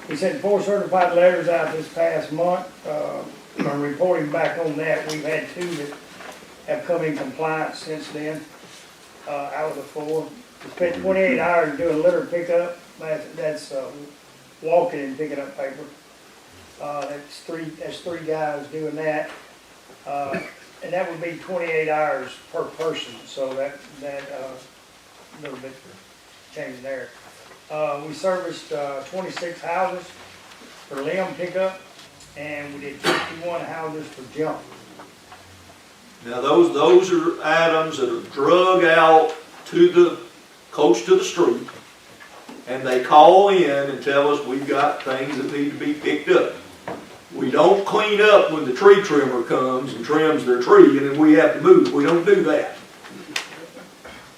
We sent 4 certified letters out this past month. I'm reporting back on that. We've had 2 that have come in compliance since then, out of the 4. We spent 28 hours doing litter pickup. That's walking and picking up paper. That's three guys doing that. and that would be 28 hours per person, so that, little bit change there. We serviced, 26 houses for limb pickup, and we did 51 houses for junk. Now, those are items that are drug out close to the street, and they call in and tell us we've got things that need to be picked up. We don't clean up when the tree trimmer comes and trims their tree and then we have to move. We don't do that.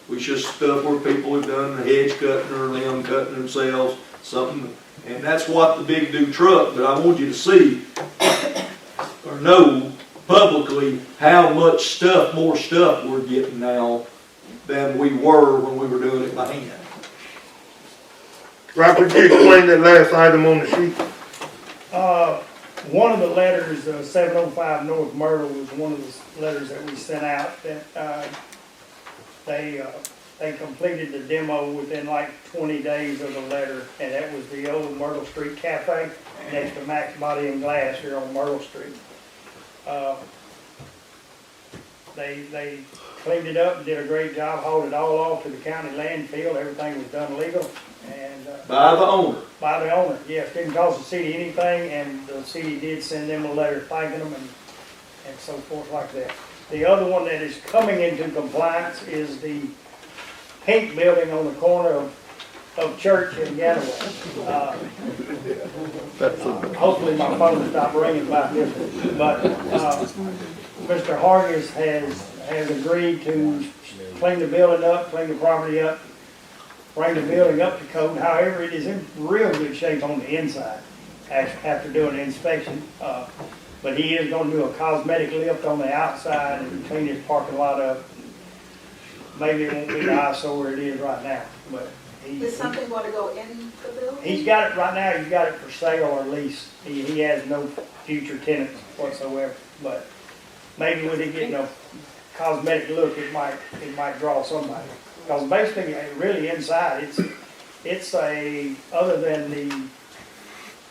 We just stuff where people have done the hedge cutting or limb cutting themselves, something, and that's what the big new truck, but I want you to see or know publicly how much stuff, more stuff we're getting now than we were when we were doing it by hand. Robert, could you explain that last item on the sheet? One of the letters, 705 North Myrtle was one of the letters that we sent out that, they completed the demo within like 20 days of the letter, and that was the old Myrtle Street Cafe next to Max Body and Glass here on Myrtle Street. They cleaned it up and did a great job, hauled it all off to the county landfill. Everything was done legal and By the owner. by the owner. Yes, didn't cost the city anything, and the city did send them a letter thanking them and so forth like that. The other one that is coming into compliance is the pink building on the corner of Church and Ganaway. Hopefully my phone will stop ringing about this one. But Mr. Hargis has agreed to clean the building up, clean the property up, bring the building up to code. However, it is in real good shape on the inside after doing the inspection. But he is going to do a cosmetic lift on the outside and clean his parking lot up. Maybe it won't be the eyesore it is right now, but Is something going to go in the building? he's got it right now. He's got it for sale or lease. He has no future tenants whatsoever. But maybe when he gets a cosmetic look, it might draw somebody. Because basically, really inside, it's a, other than the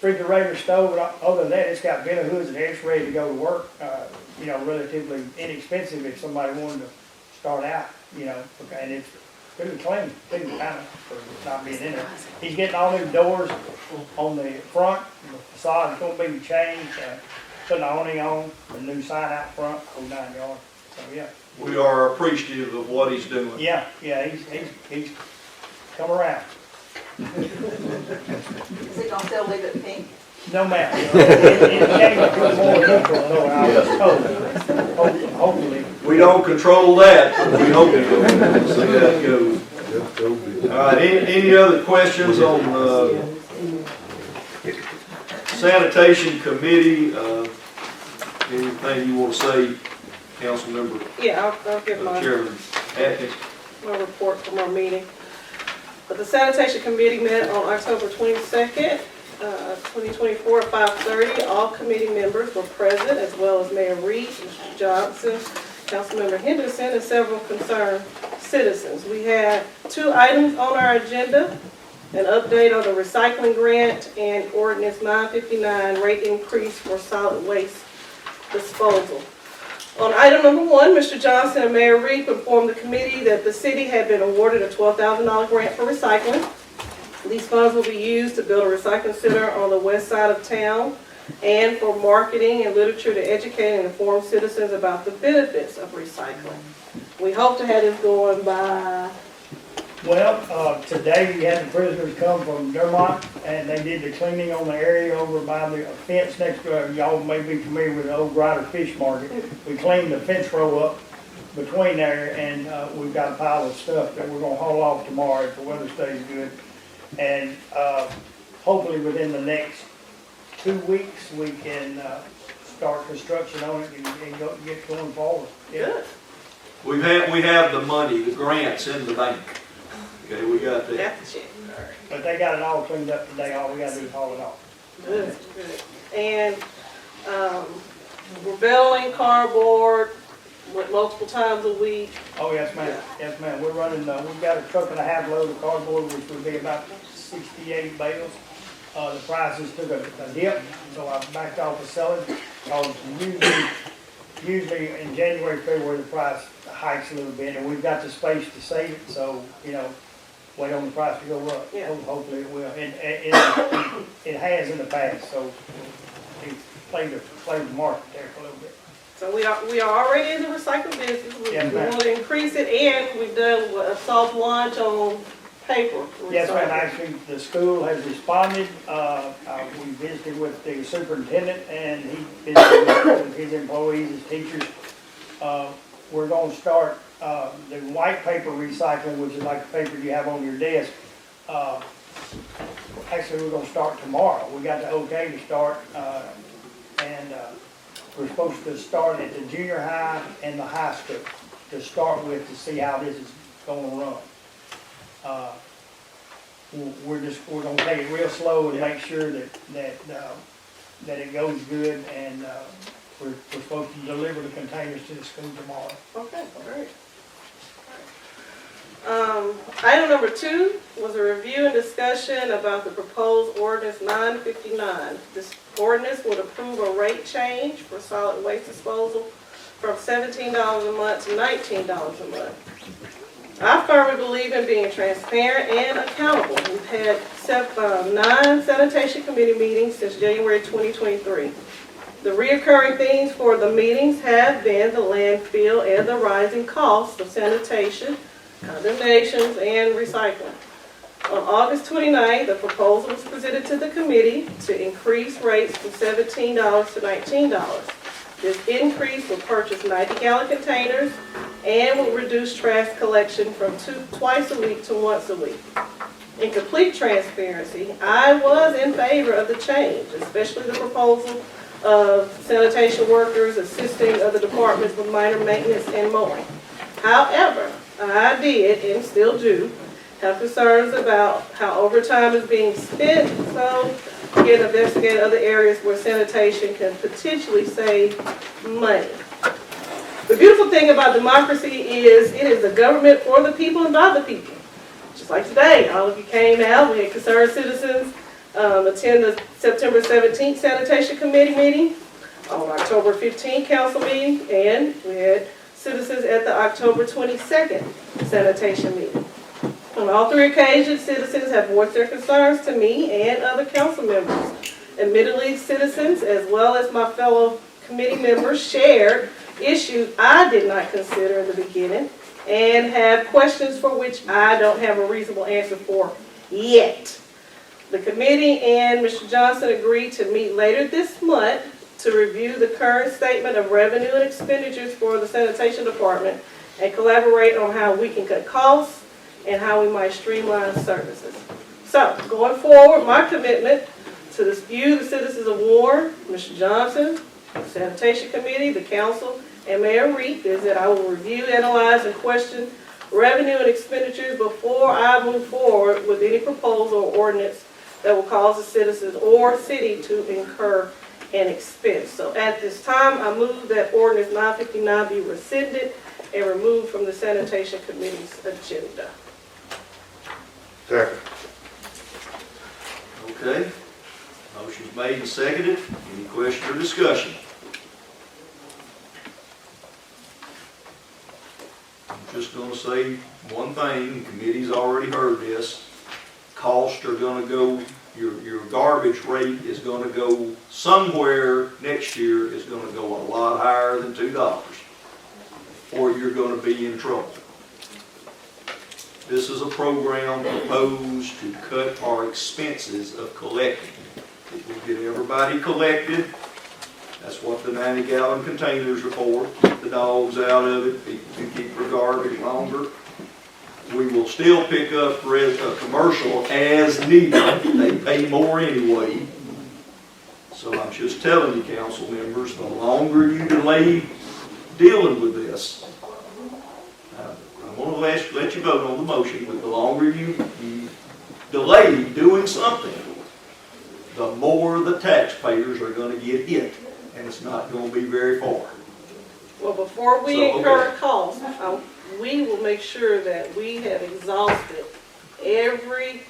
refrigerator stove, other than that, it's got vent hoods and it's ready to go to work. Relatively inexpensive if somebody wanted to start out, and it's pretty clean, for not being in there. He's getting all new doors on the front, the facade is gonna be changed, putting the awning on, a new sign out front, whole 9 yards, so yeah. We are appreciative of what he's doing. Yeah, he's come around. Is he going to still leave it pink? No matter. It changed to more neutral, though, I was told. Hopefully. We don't control that, but we hope it goes. See how it goes. All right, any other questions on sanitation committee? Anything you want to say, council member? Yeah, I'll give Chairman Atkins? my report from our meeting. But the sanitation committee met on October 22nd, 2024 at 5:30. All committee members were present, as well as Mayor Reed, Mr. Johnson, Councilmember Henderson, and several concerned citizens. We had 2 items on our agenda: an update on the recycling grant and ordinance 959 rate increase for solid waste disposal. On item number 1, Mr. Johnson and Mayor Reed informed the committee that the city had been awarded a $12,000 grant for recycling. These funds will be used to build a recycling center on the west side of town and for marketing and literature to educate and inform citizens about the benefits of recycling. We hope to have this going by... Well, today we had the prisoners come from Dermont, and they did the cleaning on the area over by the fence next to, y'all may be familiar with the old Grider Fish Market. We cleaned the fence row up between there, and we've got a pile of stuff that we're gonna haul off tomorrow if the weather stays good. And hopefully within the next 2 weeks, we can start construction on it and get going forward. Yeah. We have the money, the grants in the bank. Okay, we got that. That's it. But they got it all cleaned up today. All we gotta do is haul it off. Good. And we're baling cardboard with multiple times a week. Oh, yes, ma'am. Yes, ma'am. We're running, we've got a truck and a half load of cardboard, which would be about 68 bales. The prices took a dip, so I backed off of selling, because usually usually in January, February, the price hikes a little bit, and we've got the space to save it, so, you know, wait on the price to go up. Yeah. Hopefully it will, and it has in the past, so it played the market there for a little bit. So we are already in the recycling business. We Yes, ma'am. want to increase it, and we've done a soft launch on paper. Yes, ma'am, recycling. actually, the school has responded, we visited with the superintendent, and he visited with his employees, his teachers. We're gonna start, the white paper recycling, which is like the paper you have on your desk. Actually, we're gonna start tomorrow, we got the okay to start, and, we're supposed to start at the junior high and the high school to start with, to see how this is gonna run. We're gonna take it real slow and make sure that it goes good, and, we're supposed to deliver the containers to the school tomorrow. Okay, great. Item number 2 was a review and discussion about the proposed ordinance 959. This ordinance would approve a rate change for solid waste disposal from $17 a month to $19 a month. I firmly believe in being transparent and accountable. We've had 9 sanitation committee meetings since January 2023. The reoccurring themes for the meetings have been the landfill and the rising costs of sanitation, condemnations, and recycling. On August 29th, the proposal was presented to the committee to increase rates from $17 to $19. This increase will purchase 90-gallon containers and will reduce trash collection from twice a week to once a week. In complete transparency, I was in favor of the change, especially the proposal of sanitation workers assisting other departments with minor maintenance and mowing. However, I did, and still do, have concerns about how overtime is being spent, so again, investigate other areas where sanitation can potentially save money. The beautiful thing about democracy is it is the government for the people and by the people. Just like today, all of you came out, we had concerned citizens attend the September 17th Sanitation Committee meeting, on October 15th Council meeting, and we had citizens at the October 22nd Sanitation meeting. On all 3 occasions, citizens have voiced their concerns to me and other council members. Admittedly, citizens, as well as my fellow committee members, shared issues I did not consider in the beginning and have questions for which I don't have a reasonable answer for yet. The committee and Mr. Johnson agreed to meet later this month to review the current statement of revenue and expenditures for the sanitation department and collaborate on how we can cut costs and how we might streamline services. So, going forward, my commitment to the citizens of Warren, Mr. Johnson, the sanitation committee, the council, and Mayor Reed is that I will review, analyze, and question revenue and expenditures before I move forward with any proposal or ordinance that will cause the citizens or city to incur an expense. So at this time, I move that ordinance 959 be rescinded and removed from the sanitation committee's agenda. Second. Okay. Motion's made and seconded. Any question or discussion? I'm just gonna say one thing, the committee's already heard this. Costs are gonna go, your garbage rate is gonna go somewhere next year is gonna go a lot higher than $2, or you're gonna be in trouble. This is a program proposed to cut our expenses of collecting. It will get everybody collected. That's what the 90-gallon containers are for. Keep the dogs out of it, people can keep their garbage longer. We will still pick up commercial as needed. They pay more anyway. So I'm just telling you, council members, the longer you delay dealing with this, I'm going to let you vote on the motion, but the longer you delay doing something, the more the taxpayers are going to get hit, and it's not going to be very far. Well, before we incur costs, we will make sure that we have exhausted every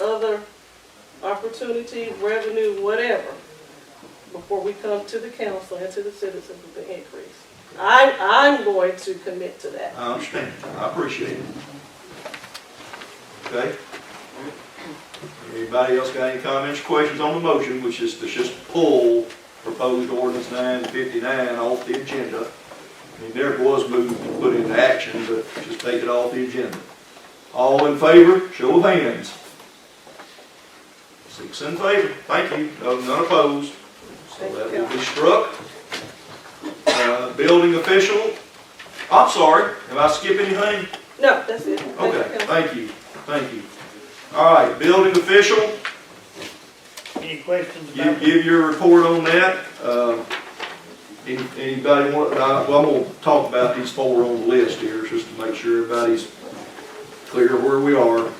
other opportunity, revenue, whatever, before we come to the council and to the citizens with the increase. I'm going to commit to that. I understand. I appreciate it. Okay? Anybody else got any comments or questions on the motion, which is to just pull proposed ordinance 959 off the agenda? I mean, there was moved and put into action, but just take it off the agenda. All in favor, show of hands. 6 in favor. Thank you. None opposed. So that will be struck. Building official. I'm sorry. Have I skipped anything? No, that's it. Okay, thank you. Thank you. All right, building official. Any questions You about? give your report on that. Anybody want, well, I'm gonna talk about these 4 on the list here, just to make sure everybody's clear where we are.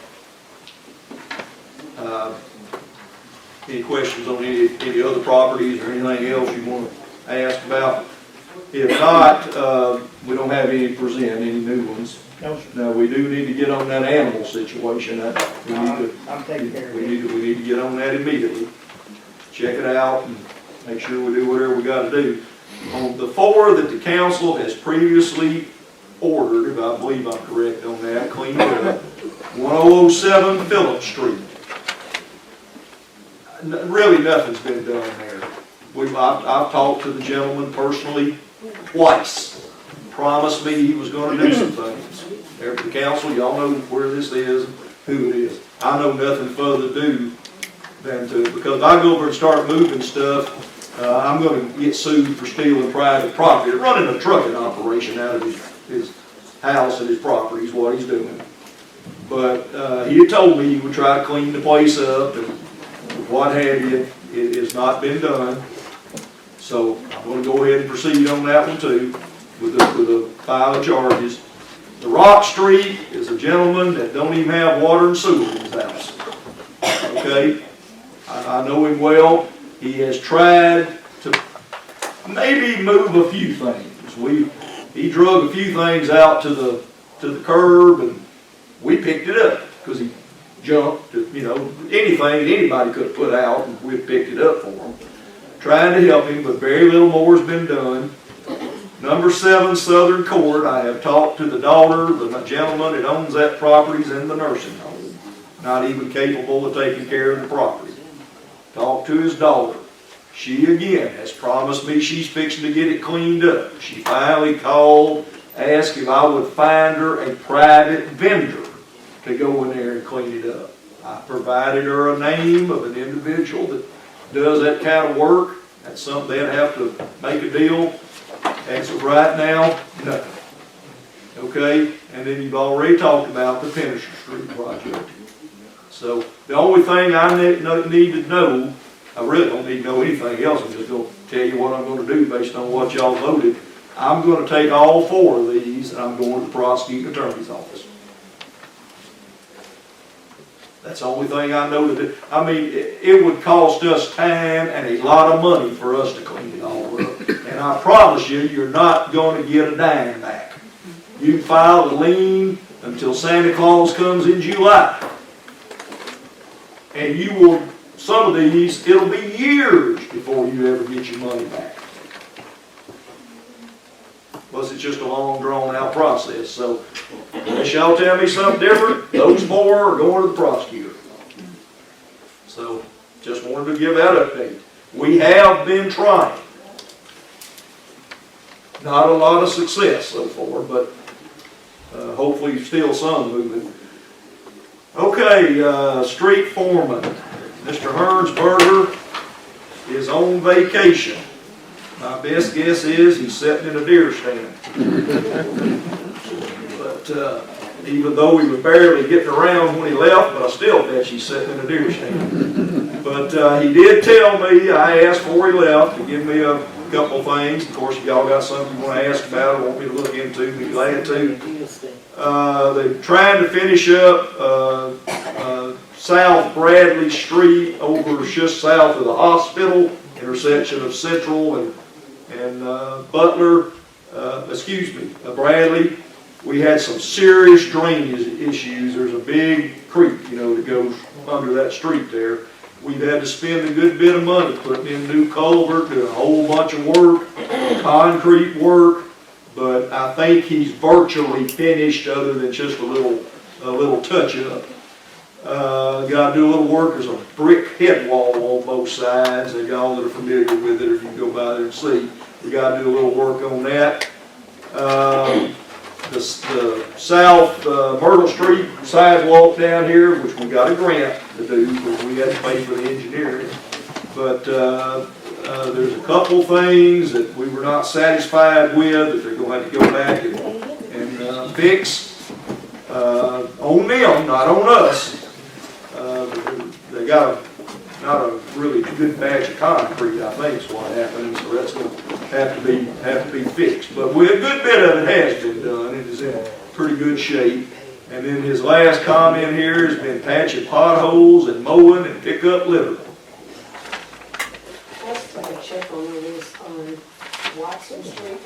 Any questions on any other properties or anything else you want to ask about? If not, we don't have any to present, any new ones. No, sir. Now, we do need to get on that animal situation. I'm taking care of We it. need to get on that immediately. Check it out and make sure we do whatever we gotta do. On the 4 that the council has previously ordered, if I believe I'm correct on that, cleaned up, 1007 Phillip Street. Really, nothing's been done there. I've talked to the gentleman personally twice. Promised me he was gonna do some things. There for the council, y'all know where this is, who it is. I know nothing further to do than to, because if I go over and start moving stuff, I'm gonna get sued for stealing private property. Running a trucking operation out of his house and his property is what he's doing. But he had told me he would try to clean the place up and what have you. It has not been done. So I'm gonna go ahead and proceed on that one too, with a file of charges. The Rock Street is a gentleman that don't even have water and sewer in his house. Okay? I know him well. He has tried to maybe move a few things. He drug a few things out to the curb and we picked it up because he jumped, anything that anybody could have put out and we picked it up for him. Trying to help him, but very little more has been done. Number 7 Southern Court, I have talked to the daughter, the gentleman that owns that property is in the nursing home. Not even capable of taking care of the property. Talked to his daughter. She again has promised me she's fixing to get it cleaned up. She finally called, asked if I would find her a private vendor to go in there and clean it up. I provided her a name of an individual that does that kind of work. That's something they'd have to make a deal. As of right now, nothing. Okay, and then you've already talked about the Finisher Street project. So the only thing I need to know, I really don't need to know anything else. I'm just going to tell you what I'm going to do based on what y'all voted. I'm going to take all 4 of these and I'm going to the prosecuting attorney's office. That's the only thing I know to do. I mean, it would cost us time and a lot of money for us to clean it all up. And I promise you, you're not going to get a dime back. You can file a lien until Santa Claus comes in July. And you will, some of these, it'll be years before you ever get your money back. Plus, it's just a long, drawn-out process. So, unless y'all tell me something different, those 4 are going to the prosecutor. So, just wanted to give that update. We have been trying. Not a lot of success so far, but hopefully still some moving. Okay, street foreman. Mr. Hernsberger is on vacation. My best guess is he's sitting in a deer stand. But even though he was barely getting around when he left, but I still bet he's sitting in a deer stand. But he did tell me, I asked before he left, to give me a couple things. Of course, if y'all got something you want to ask about or want me to look into, be glad to. They're trying to finish up South Bradley Street over just south of the hospital, intersection of Central and Butler, Bradley. We had some serious drainage issues. There's a big creek, that goes under that street there. We've had to spend a good bit of money putting in new culvert, doing a whole bunch of work, concrete work, but I think he's virtually finished other than just a little touch-up. Got to do a little work, there's a brick head wall on both sides, and y'all that are familiar with it, or you can go by there and see. We got to do a little work on that. The south Myrtle Street sidewalk down here, which we got a grant to do, but we had to pay for the engineering. But there's a couple things that we were not satisfied with that they're going to have to go back and fix on them, not on us. They got not a really good batch of concrete, I think is what happened, so that's going to have to be fixed. But a good bit of it has been done. It is in pretty good shape. And then his last comment here has been patching potholes and mowing and pick up litter. Let's take a check on this on Watson Street,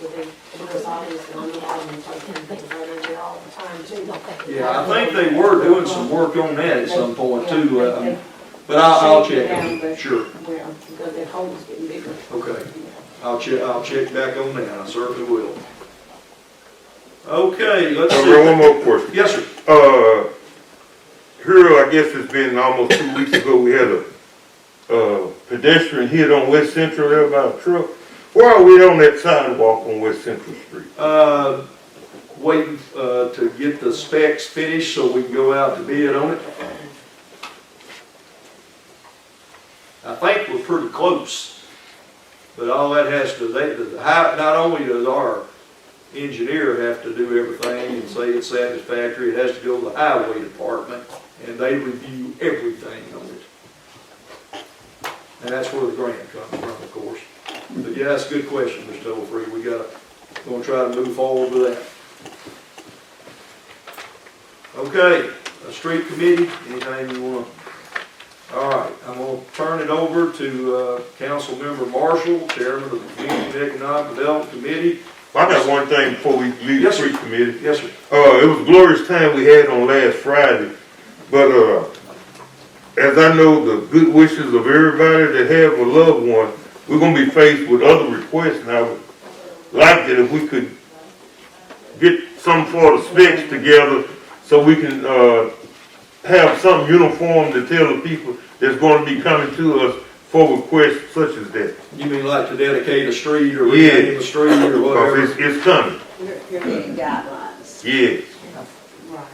because obviously I'm not having taking things right over there all the time too. Yeah, I think they were doing some work on that at some point too. But I'll check it. Sure. Well, because that hole's getting bigger. Okay. I'll check back on that. I certainly will. Okay, let's see. One more question. Yes, sir. Here, I guess it's been almost 2 weeks ago, we had a pedestrian hit on West Central there by a truck. Where are we on that sidewalk on West Central Street? Waiting to get the specs finished so we can go out to bid on it. I think we're pretty close, but all that has to, not only does our engineer have to do everything and say it's satisfactory, it has to go to the highway department, and they review everything on it. And that's where the grant comes from, of course. But yeah, that's a good question, Mr. Tolfree. Gonna try to move forward with that. Okay, a street committee, anything you want? All right, I'm going to turn it over to Councilmember Marshall, Chairman of the Community and Economic Development Committee. I got one thing before we leave the street committee. Yes, sir. It was a glorious time we had on last Friday, but as I know the good wishes of everybody that have a loved one, we're going to be faced with other requests, and I would like it if we could get some sort of specs together so we can have some uniform to tell the people that's going to be coming to us for requests such as that. You mean like to dedicate a street or rename a street or whatever? It's coming. You're getting guidelines. Yes. Right.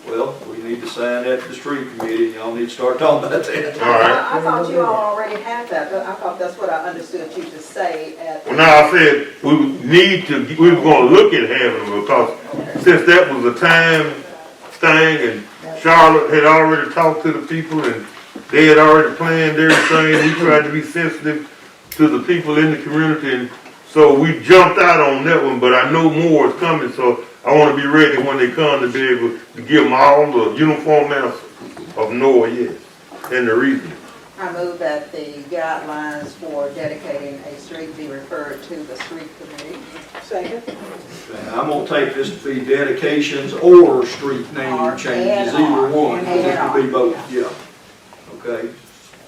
Well, we need to sign that to the street committee. Y'all need to start talking about that. All right. I thought you all already had that, but I thought that's what I understood you to say at. Well, now I said we were going to look at having them because since that was a time thing and Charlotte had already talked to the people and they had already planned everything. We tried to be sensitive to the people in the community, and so we jumped out on that one, but I know more is coming, so I want to be ready when they come to be able to give them all the uniform answer of no or yes, and the reason. I move that the guidelines for dedicating a street be referred to the street committee. Second. I'm going to take this to be dedications or street name changes, either one. It could be both, yeah. Okay.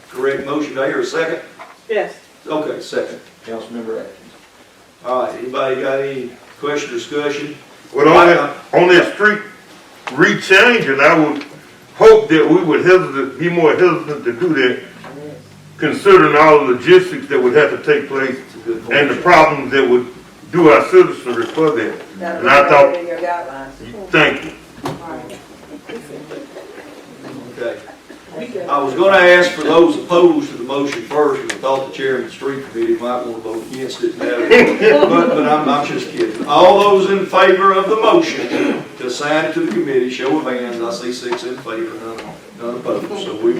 Correct motion. Do I hear a second? Yes. Okay, second. Councilmember Atkins. All right, anybody got any question or discussion? Well, on that street rechanging, I would hope that we would be more hesitant to do that, considering all the logistics that would have to take place and the problems that would do our citizenry for that. That'll And I thought, be in your guidelines. thank you. Okay. I was going to ask for those opposed to the motion first, because I thought the chairman of the street committee might want to vote against it. But I'm just kidding. All those in favor of the motion to assign it to the committee, show of hands. I see 6 in favor, none opposed. So we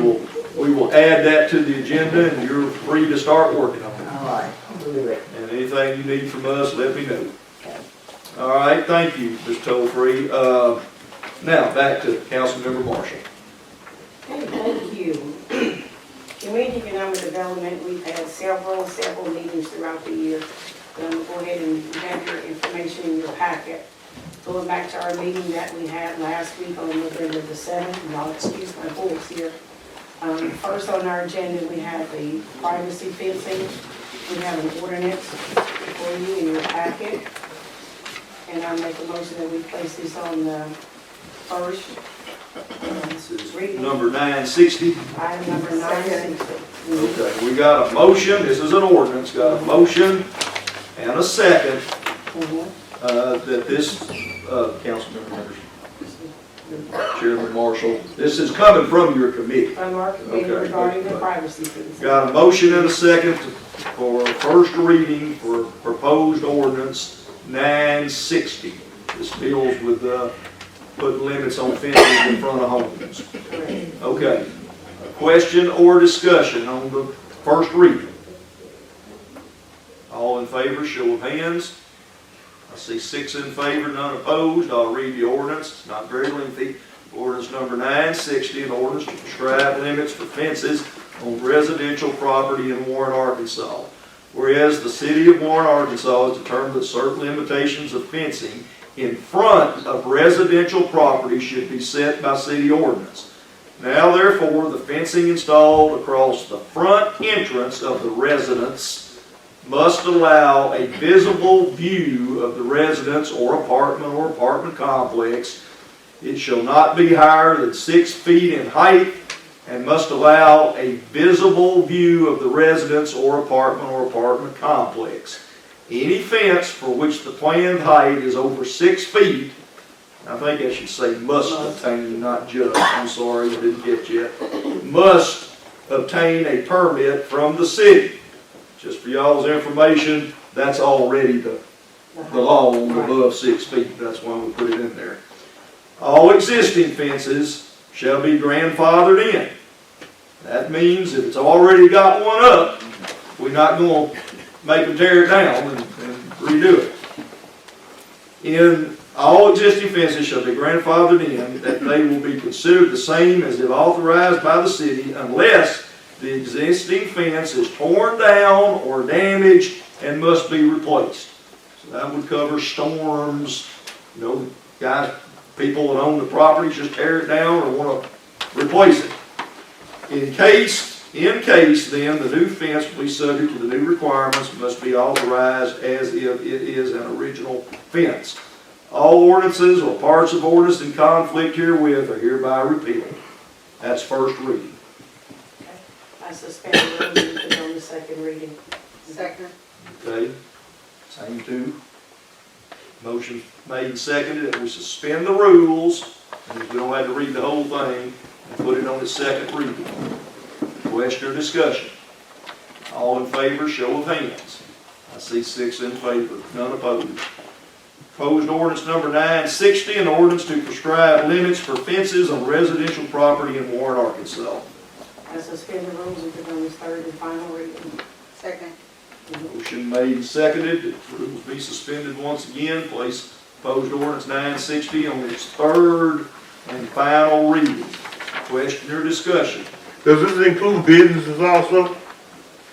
will add that to the agenda, and you're free to start working on it. All right. And anything you need from us, let me know. All right, thank you, Mr. Tolfree. Now, back to Councilmember Marshall. Okay, thank you. Community Economic Development, we've had several meetings throughout the year. Go ahead and have your information in your packet. Going back to our meeting that we had last week on November the 7th, and I'll excuse my voice here. First on our agenda, we have the privacy fencing. We have an ordinance for you in your packet. And I make a motion that we place this on the first This is reading. number 960. Item number 960. Okay, we got a motion, this is an ordinance, got a motion and a second, that this, council members, Chairman Marshall, this is coming from your committee. From our committee Okay. regarding the privacy fencing. Got a motion and a second for first reading for proposed ordinance 960. This deals with, putting limits on fences in front of homes. Correct. Okay, a question or discussion on the first reading? All in favor, show of hands. I see 6 in favor, none opposed. I'll read the ordinance, it's not very lengthy. Ordinance number 960, an ordinance to prescribe limits for fences on residential property in Warren, Arkansas. Whereas the city of Warren, Arkansas has determined that certain limitations of fencing in front of residential property should be set by city ordinance. Now therefore, the fencing installed across the front entrance of the residence must allow a visible view of the residence or apartment complex. It shall not be higher than 6 feet in height and must allow a visible view of the residence or apartment complex. Any fence for which the planned height is over 6 feet, I think I should say must obtain, not just, I'm sorry, I didn't get you, must obtain a permit from the city. Just for y'all's information, that's already the law on above 6 feet, that's why we put it in there. All existing fences shall be grandfathered in. That means if it's already got one up, we're not going to make them tear it down and redo it. In all existing fences shall be grandfathered in, that they will be considered the same as if authorized by the city unless the existing fence is torn down or damaged and must be replaced. So that would cover storms, guys, people that own the property just tear it down or want to replace it. In case then the new fence will be subject to the new requirements, must be authorized as if it is an original fence. All ordinances or parts of ordinance in conflict herewith are hereby repealed. That's first reading. I suspend the rules and put it on the second reading. Second. Okay, same two. Motion made and seconded that we suspend the rules, and we don't have to read the whole thing, and put it on the second reading. Question or discussion? All in favor, show of hands. I see 6 in favor, none opposed. Proposed ordinance number 960, an ordinance to prescribe limits for fences on residential property in Warren, Arkansas. I suspend the rules and put it on the third and final reading. Second. Motion made and seconded that the rules be suspended once again. Place proposed ordinance 960 on its third and final reading. Question or discussion? Does this include businesses also?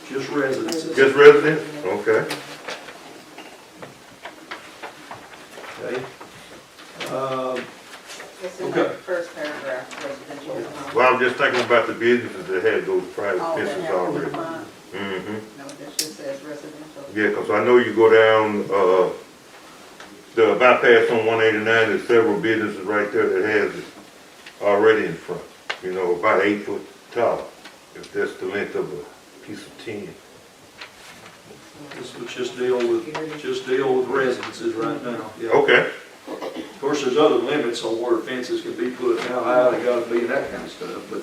Just residences. Just residents? Okay. Okay. It's in Okay. the first paragraph, residential. Well, I'm just thinking about the businesses that had those private Oh, that fences have already. one. Mm-hmm. No, that just says residential. Yeah, 'cause I know you go down, the bypass on 189, there's several businesses right there that has it already in front. About 8 foot tall, if that's the length of a piece of tin. This would just deal with residences right now. Yeah. Okay. Of course, there's other limits on where fences can be put, how high they gotta be, and that kind of stuff, but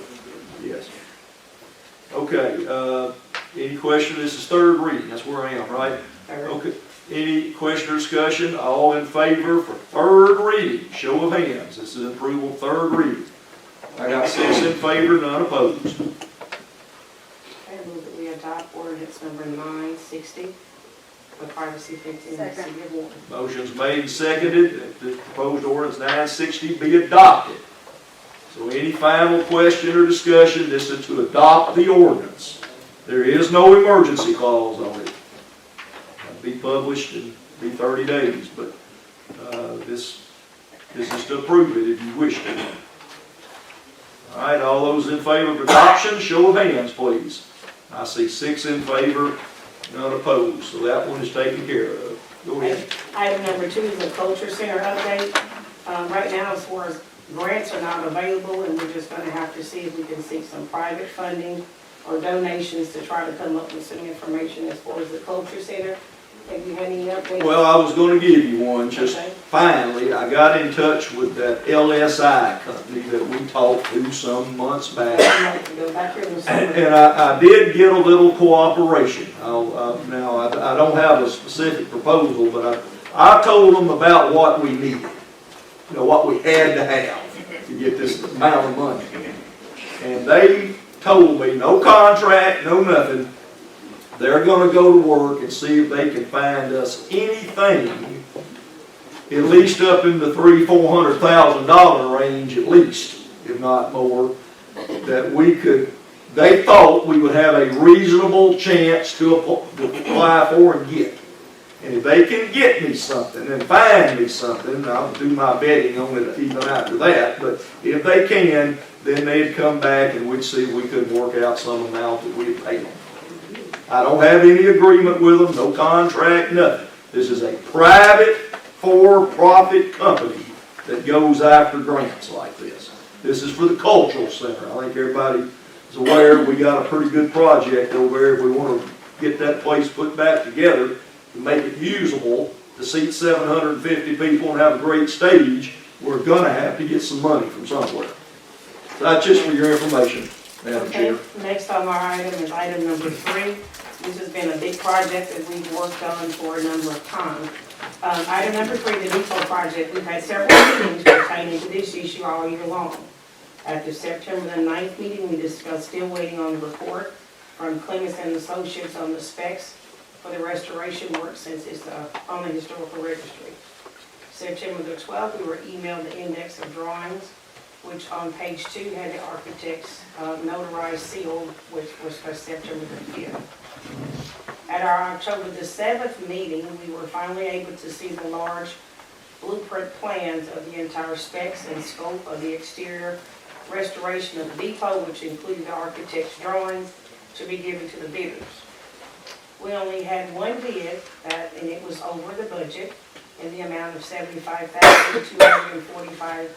yes. Okay, any question? This is third reading, that's where I am, right? Okay, any question or discussion? All in favor for third reading, show of hands. This is approval, third reading. I got 6 in favor, none opposed. I move that we adopt ordinance number 960, the privacy fencing in the Second. city of Warren. Motion's made and seconded that the proposed ordinance 960 be adopted. So any final question or discussion? This is to adopt the ordinance. There is no emergency clause on it. It'll be published and be 30 days, but this is to approve it if you wish to. All All right, all those in favor of adoption, show of hands, please. I see 6 in favor, none opposed, so that one is taken care of. Go ahead. Item number 2 is the Culture Center update. Right now, as far as grants are not available, and we're just gonna have to see if we can seek some private funding or donations to try to come up with some information as far as the Culture Center. Have you had any updates? Well, I was gonna give you one, just Okay. finally, I got in touch with that LSI company that we talked to some months back. I'd like to go back here and see. And I did get a little cooperation. Now, I don't have a specific proposal, but I told them about what we needed. You know, what we had to have to get this amount of money. And they told me, no contract, no nothing. They're gonna go to work and see if they can find us anything, at least up in the $300,000-400,000 range at least, if not more, that we could, they thought we would have a reasonable chance to apply for and get. And if they can get me something and find me something, I'll do my betting on it even after that, but if they can, then they'd come back and we'd see if we could work out some amount that we'd pay them. I don't have any agreement with them, no contract, nothing. This is a private, for-profit company that goes after grants like this. This is for the Cultural Center. I think everybody is aware we got a pretty good project over there. If we want to get that place put back together and make it usable to seat 750 people and have a great stage, we're going to have to get some money from somewhere. So that's just for your information, Madam Chair. Okay, next on our item is item number 3. This has been a big project that we've worked on for a number of times. Item number 3, the depot project. We've had several meetings pertaining to this issue all year long. At the September the 9th meeting, we discussed still waiting on the report from Clemens and Associates on the specs for the restoration work since it's on the historical registry. September the 12th, we were emailed the index of drawings, which on page 2 had the architect's notarized seal, which was for September the 5th. At our October the 7th meeting, we were finally able to see the large blueprint plans of the entire specs and scope of the exterior restoration of the depot, which included the architect's drawings to be given to the bidders. We only had one bid, and it was over the budget in the amount of $75,245,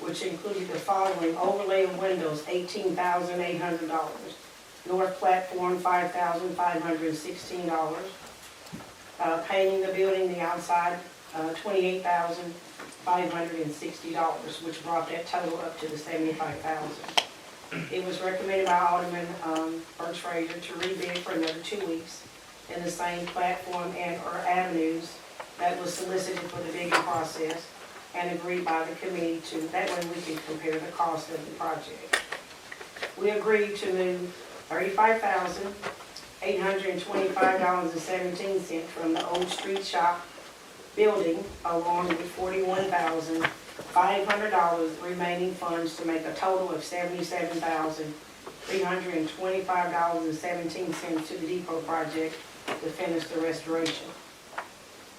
which included the following: overlay of windows, $18,800. North platform, $5,516. Painting the building, the outside, $28,560, which brought that total up to the $75,000. It was recommended by Alderman Bert Fraser to rebid for another 2 weeks in the same platform and or avenues that was solicited for the bidding process and agreed by the committee to, that way we can compare the cost of the project. We agreed to move $35,825.17 from the old street shop building, along with $41,500 remaining funds to make a total of $77,325.17 to the depot project to finish the restoration.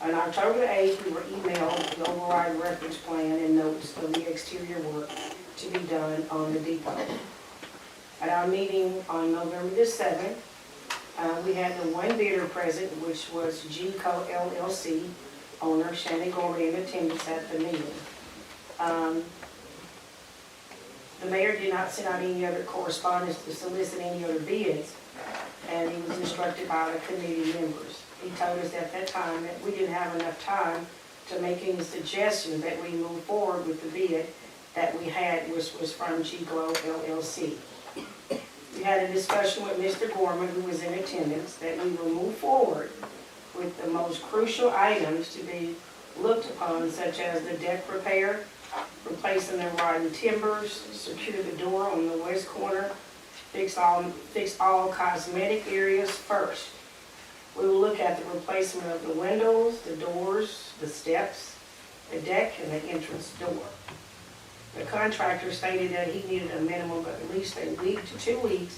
On October the 8th, we were emailed the override reference plan and notes of the exterior work to be done on the depot. At our meeting on November the 7th, we had the one bidder present, which was G-Co LLC owner Shannon Gorman in attendance at the meeting. The mayor did not send out any other correspondence to solicit any other bids, and he was instructed by the committee members. He told us at that time that we didn't have enough time to make any suggestions that we move forward with the bid that we had, which was from G-Co LLC. We had a discussion with Mr. Gorman, who was in attendance, that we will move forward with the most crucial items to be looked upon, such as the deck repair, replacing the rotten timbers, secure the door on the west corner, fix all cosmetic areas first. We will look at the replacement of the windows, the doors, the steps, the deck, and the entrance door. The contractor stated that he needed a minimum of at least a week to 2 weeks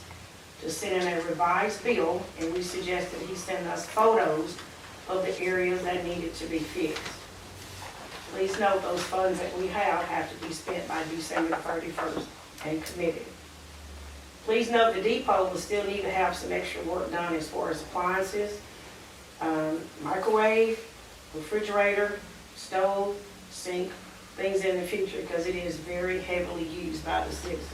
to send in a revised bill, and we suggested he send us photos of the areas that needed to be fixed. Please note those funds that we have to be spent by December 31st and committed. Please note the depot will still need to have some extra work done as far as appliances, microwave, refrigerator, stove, sink, things in the future, because it is very heavily used by the citizens.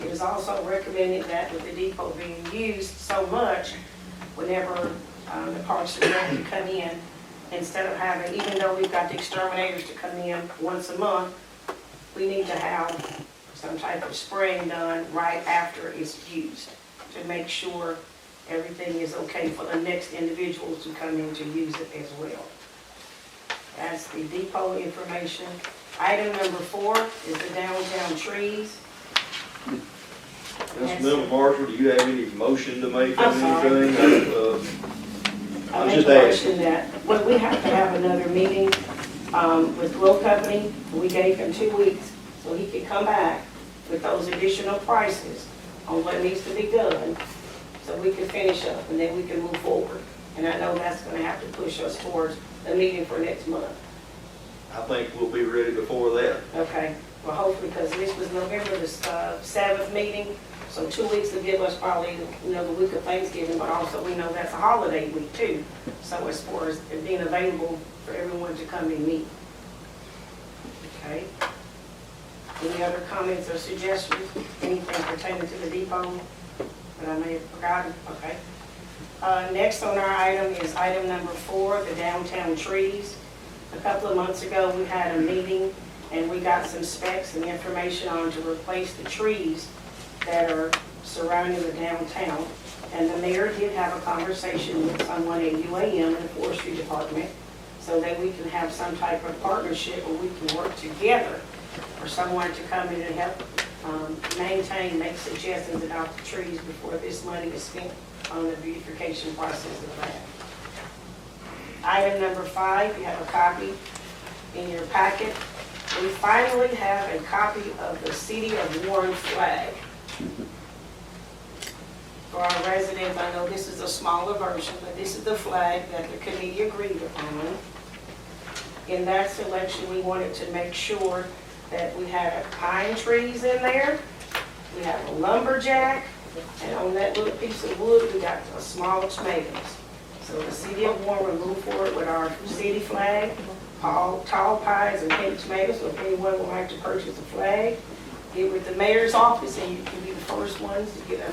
It is also recommended that with the depot being used so much, whenever the Parks and Rec come in, instead of having, even though we've got the exterminators to come in once a month, we need to have some type of spraying done right after it's used to make sure everything is okay for the next individuals who come in to use it as well. That's the depot information. Item number 4 is the downtown trees. Councilmember Marshall, do you have any motion to make on I'm sorry. anything? I I'm make just a asking. motion that, well, we have to have another meeting with Will Company. We gave him 2 weeks so he could come back with those additional prices on what needs to be done, so we can finish up and then we can move forward. And I know that's gonna have to push us towards the meeting for next month. I think we'll be ready before that. Okay, well, hopefully, because this was November the 7th meeting, so 2 weeks will give us probably, the week of Thanksgiving, but also we know that's a holiday week too. So as far as it being available for everyone to come and meet. Okay. Any other comments or suggestions? Anything pertaining to the depot that I may have forgotten? Okay. Next on our item is item number 4, the downtown trees. A couple of months ago, we had a meeting and we got some specs and information on to replace the trees that are surrounding the downtown. And the mayor did have a conversation with someone at UAM in the forestry department so that we can have some type of partnership where we can work together for someone to come in and help maintain, make suggestions about the trees before this money is spent on the beautification process of that. Item number 5, you have a copy in your packet. We finally have a copy of the City of Warren flag. For our residents, I know this is a smaller version, but this is the flag that the committee agreed upon. In that selection, we wanted to make sure that we had pine trees in there, we have a lumberjack, and on that little piece of wood, we got a small tomatoes. So the City of Warren will move forward with our city flag, tall pines and pink tomatoes. So if anyone would like to purchase a flag, get with the mayor's office and you can be the first ones to get a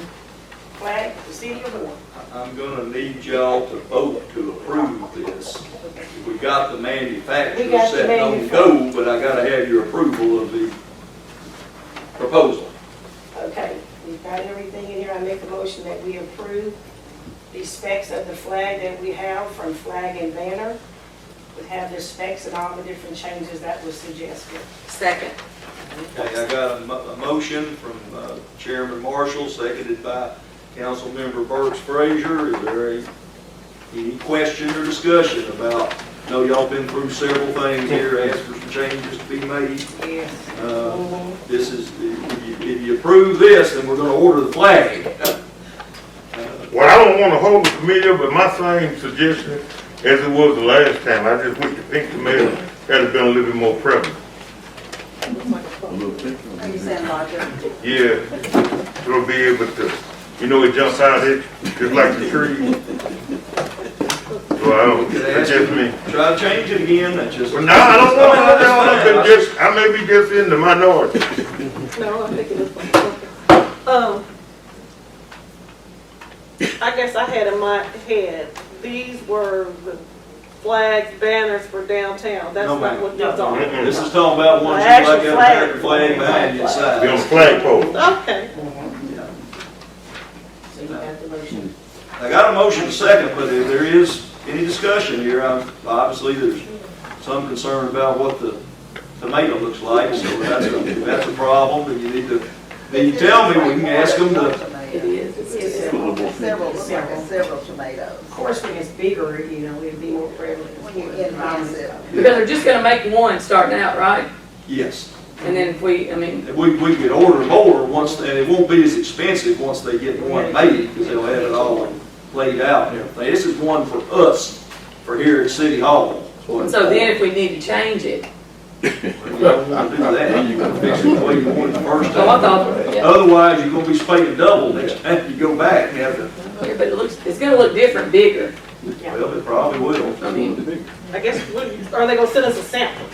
flag for the City of Warren. I'm gonna need y'all to vote to approve this. We got the manufacturer We got the set on go, but I gotta have your approval of the proposal. Okay, we've got everything in here. I make a motion that we approve the specs of the flag that we have from Flag and Banner. We have the specs and all the different changes that was suggested. Second. Okay, I got a motion from Chairman Marshall, seconded by Councilmember Burks Frazier. Is there any question or discussion about, I know y'all been through several things here, asked for some changes to be made. Yes. This is, if you approve this, then we're gonna order the flag. Well, I don't wanna hold the committee up, but my same suggestion as it was the last time, I just wish the pink tomato had been a little bit more prevalent. Are you saying larger? Yeah, it'll be able to, it jumps out at you, just like the tree. So I don't, that's just me. Try to change it again, that's just. Well, no, I don't want to, I may be just in the minority. No, I'm thinking this one. I guess I had in my head, these were the flags, banners for downtown. That's No, not ma'am. what these are. This is talking about ones The that actual like that flag. American flag behind you inside. Be on the flagpole. Okay. So you got the motion. I got a motion second, but if there is any discussion here, obviously there's some concern about what the tomato looks like, so that's a problem, and you need to tell me, we can ask them to. It is. It's Several, looks like several tomatoes. Of course, when it's bigger, it'd be more prevalent. When you enhance it. Because they're just gonna make one starting out, right? Yes. And then if we We could order more once, and it won't be as expensive once they get one made, because they'll have it all laid out and everything. This is one for us, for here at City Hall. so then if we need to change it, You don't want to do that, you're gonna fix it the way you want it the first Oh, I time. thought, yeah. Otherwise, you're gonna be spending double next time you go back and have to, Yeah, but it's gonna look different, bigger. well, it probably will. I mean, I guess, are they gonna send us a sample?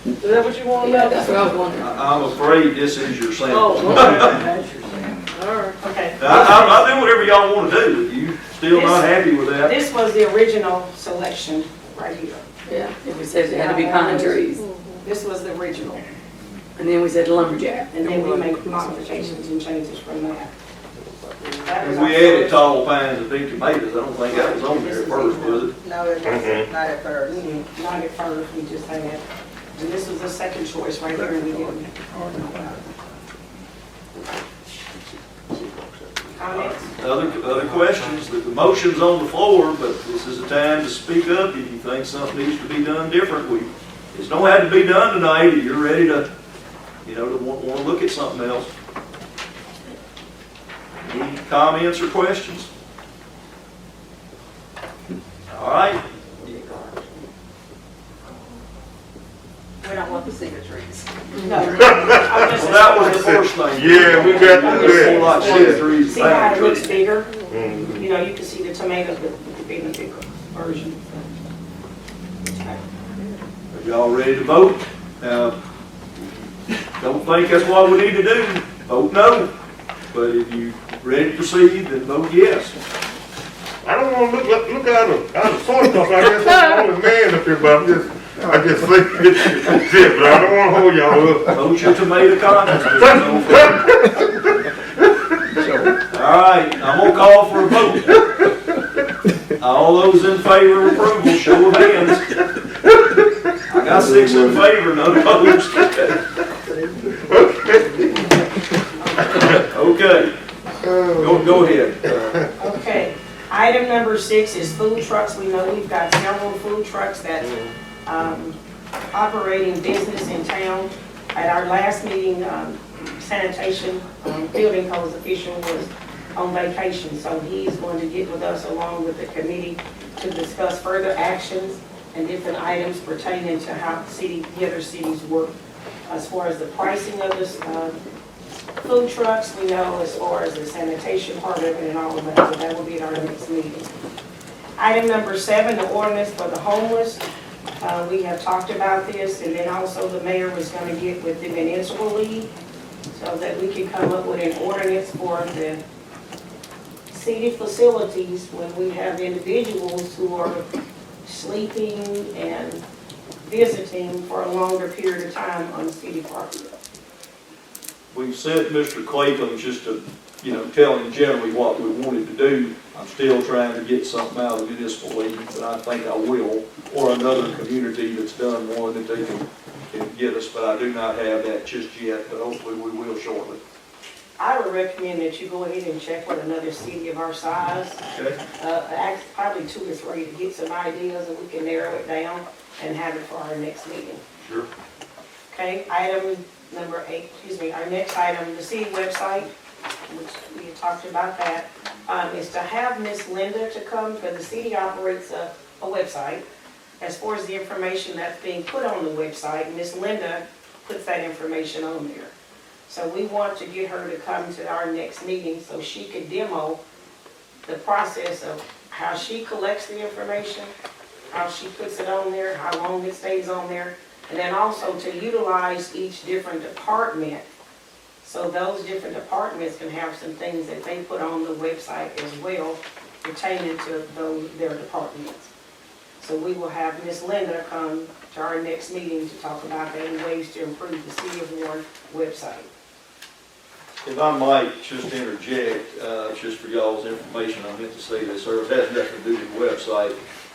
Is that what you want to yeah, know? that's what I was wondering. I'm afraid this is your sample. Oh, okay. All right, okay. I'll do whatever y'all wanna do, if you still not happy with that. This was the original selection right here. Yeah, it says it had to be pine trees. This was the original. And then we said lumberjack. And then we make modifications and changes from that. That was If we our added first- tall pines and big tomatoes, I don't think that was on there at first, was it? No, it wasn't, not at first. Not at first, we just had, and this was the second choice right here, and we didn't. Comments? Other questions? The motion's on the floor, but this is a time to speak up if you think something needs to be done different. This don't have to be done tonight if you're ready to, to want to look at something else. Any comments or questions? All right. We don't want the cedar trees. No. Well, that was the first thing. Yeah, we got to do Whole lot of shade trees, See how it pine looks trees. bigger? Mhm. You know, you can see the tomatoes with the bigger version. Are y'all ready to vote? Now, don't think that's what we need to do. Vote no. But if you ready to proceed, then vote yes. I don't wanna look out of sort, cause I guess I'm the only man up here, but I just think it's it, but I don't wanna hold y'all up. Vote your tomato contest. All right, I'm gonna call for a vote. All those in favor of approval, show of hands. I got 6 in favor, none opposed. Okay, go ahead. Okay, item number 6 is food trucks. We know we've got several food trucks that's operating business in town. At our last meeting, sanitation, building codes official was on vacation, so he's going to get with us along with the committee to discuss further actions and different items pertaining to how the other cities work. As far as the pricing of this, food trucks, we know as far as the sanitation part of it and all of that, so that will be at our next meeting. Item number 7, the ordinance for the homeless. We have talked about this, and then also the mayor was gonna get with the municipal league so that we can come up with an ordinance for the city facilities when we have individuals who are sleeping and visiting for a longer period of time on city property. We've sent Mr. Clayton just to, tell him generally what we wanted to do. I'm still trying to get something out of the municipal league, but I think I will, or another community that's done one that they can get us, but I do not have that just yet, but hopefully we will shortly. I would recommend that you go ahead and check with another city of our size, Okay? probably 2 or 3 to get some ideas, and we can narrow it down and have it for our next meeting. Sure. Okay, item number 8, our next item, the city website, which we had talked about that, is to have Miss Linda to come, because the city operates a website. As far as the information that's being put on the website, Miss Linda puts that information on there. So we want to get her to come to our next meeting so she could demo the process of how she collects the information, how she puts it on there, how long it stays on there, and then also to utilize each different department. So those different departments can have some things that they put on the website as well pertaining to their departments. So we will have Ms. Linda come to our next meeting to talk about that and ways to improve the City of Warren website. If I might just interject, just for y'all's information, I meant to say this, or it has nothing to do with the website,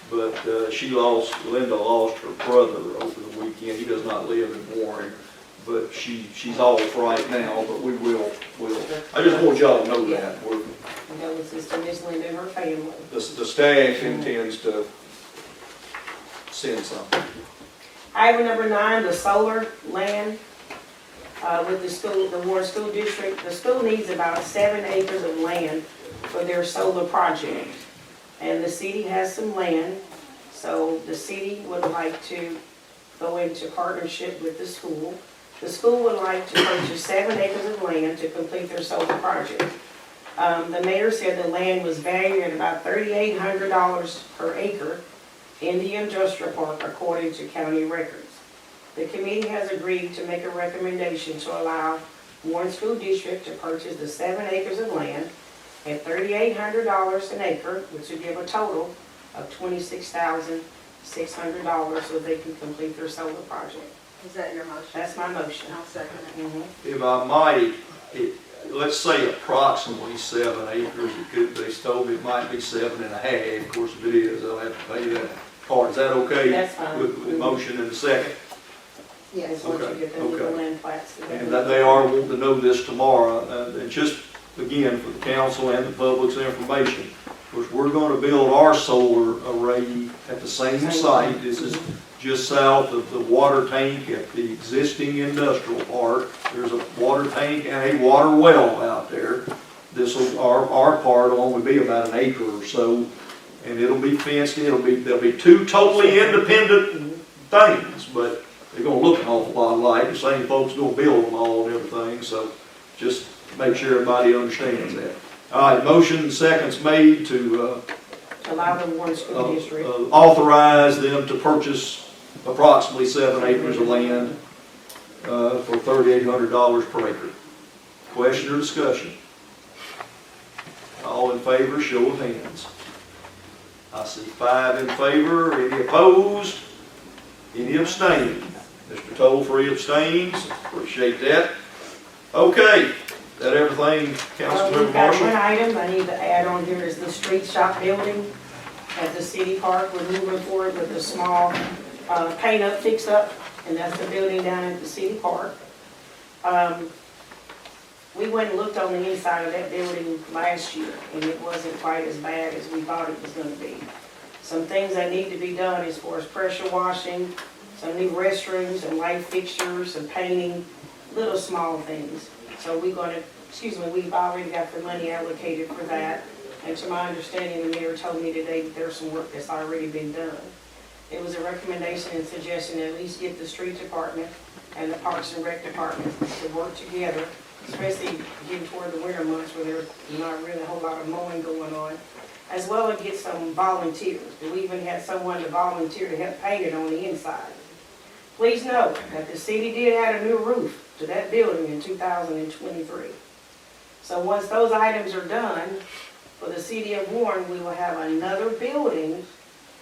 but Linda lost her brother over the weekend. He does not live in Warren, but she's off right now, but we'll, I just want y'all to know that. This is to Ms. Linda and her family. The staff intends to send something. Item number 9, the solar land. With the school, the Warren School District, the school needs about 7 acres of land for their solar project. And the city has some land, so the city would like to go into partnership with the school. The school would like to purchase 7 acres of land to complete their solar project. The mayor said the land was valued at about $3,800 per acre in the industrial park according to county records. The committee has agreed to make a recommendation to allow Warren School District to purchase the 7 acres of land at $3,800 an acre, which would give a total of $26,600 so they can complete their solar project. Is that your motion? That's my motion. I'll second it. Mhm. If I might, let's say approximately 7 acres, it could be, told me it might be 7.5. Of course, if it is, I'll have to pay that part. Is that okay? That's fine. With the motion in a second? Yes, once you Okay, get the legal okay. land plats together. And that they are wanting to know this tomorrow, and just, again, for the council and the public's information. Of course, we're gonna build our solar array at the same site. This is just south of the water tank at the existing industrial park. There's a water tank and a water well out there. This'll, our part will only be about an acre or so, and it'll be fenced in. There'll be 2 totally independent things, but they're gonna look an awful lot alike. The same folks gonna build them all and everything, so just make sure everybody understands that. All right, motion and seconds made to Allow the Warren School District. authorize them to purchase approximately 7 acres of land for $3,800 per acre. Question or discussion? All in favor, show of hands. I see 5 in favor. Any opposed? Any abstaining? Mr. Toll-Free abstains. Appreciate that. Okay, that everything, Councilmember We've got one Marshall? item I need to add on here is the street shop building at the city park. We're moving forward with a small paint up, fix up, and that's the building down at the city park. We went and looked on the inside of that building last year, and it wasn't quite as bad as we thought it was gonna be. Some things that need to be done as far as pressure washing, some new restrooms and light fixtures and painting, little small things. So we've already got the money allocated for that. And to my understanding, the mayor told me today that there's some work that's already been done. It was a recommendation and suggestion to at least get the street department and the Parks and Rec department to work together, especially getting toward the winter months where there's not really a whole lot of mowing going on, as well as get some volunteers. We even had someone to volunteer to help paint it on the inside. Please note that the city did add a new roof to that building in 2023. So once those items are done, for the city of Warren, we will have another building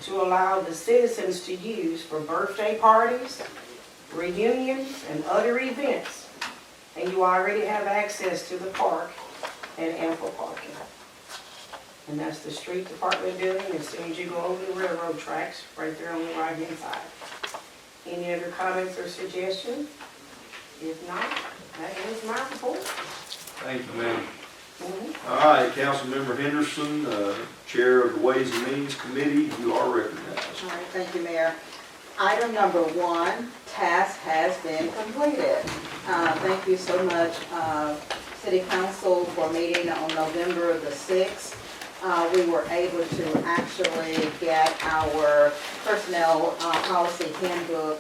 to allow the citizens to use for birthday parties, reunions, and other events. And you already have access to the park and ample parking. And that's the street department building as soon as you go over the railroad tracks, right there on the right-hand side. Any other comments or suggestions? If not, that is my report. Thank you, ma'am. Mhm. All right, Councilmember Henderson, Chair of the Ways and Means Committee, you are recognized. All right, thank you, Mayor. Item number 1, task has been completed. Thank you so much, City Council, for meeting on November the 6th. We were able to actually get our personnel policy handbook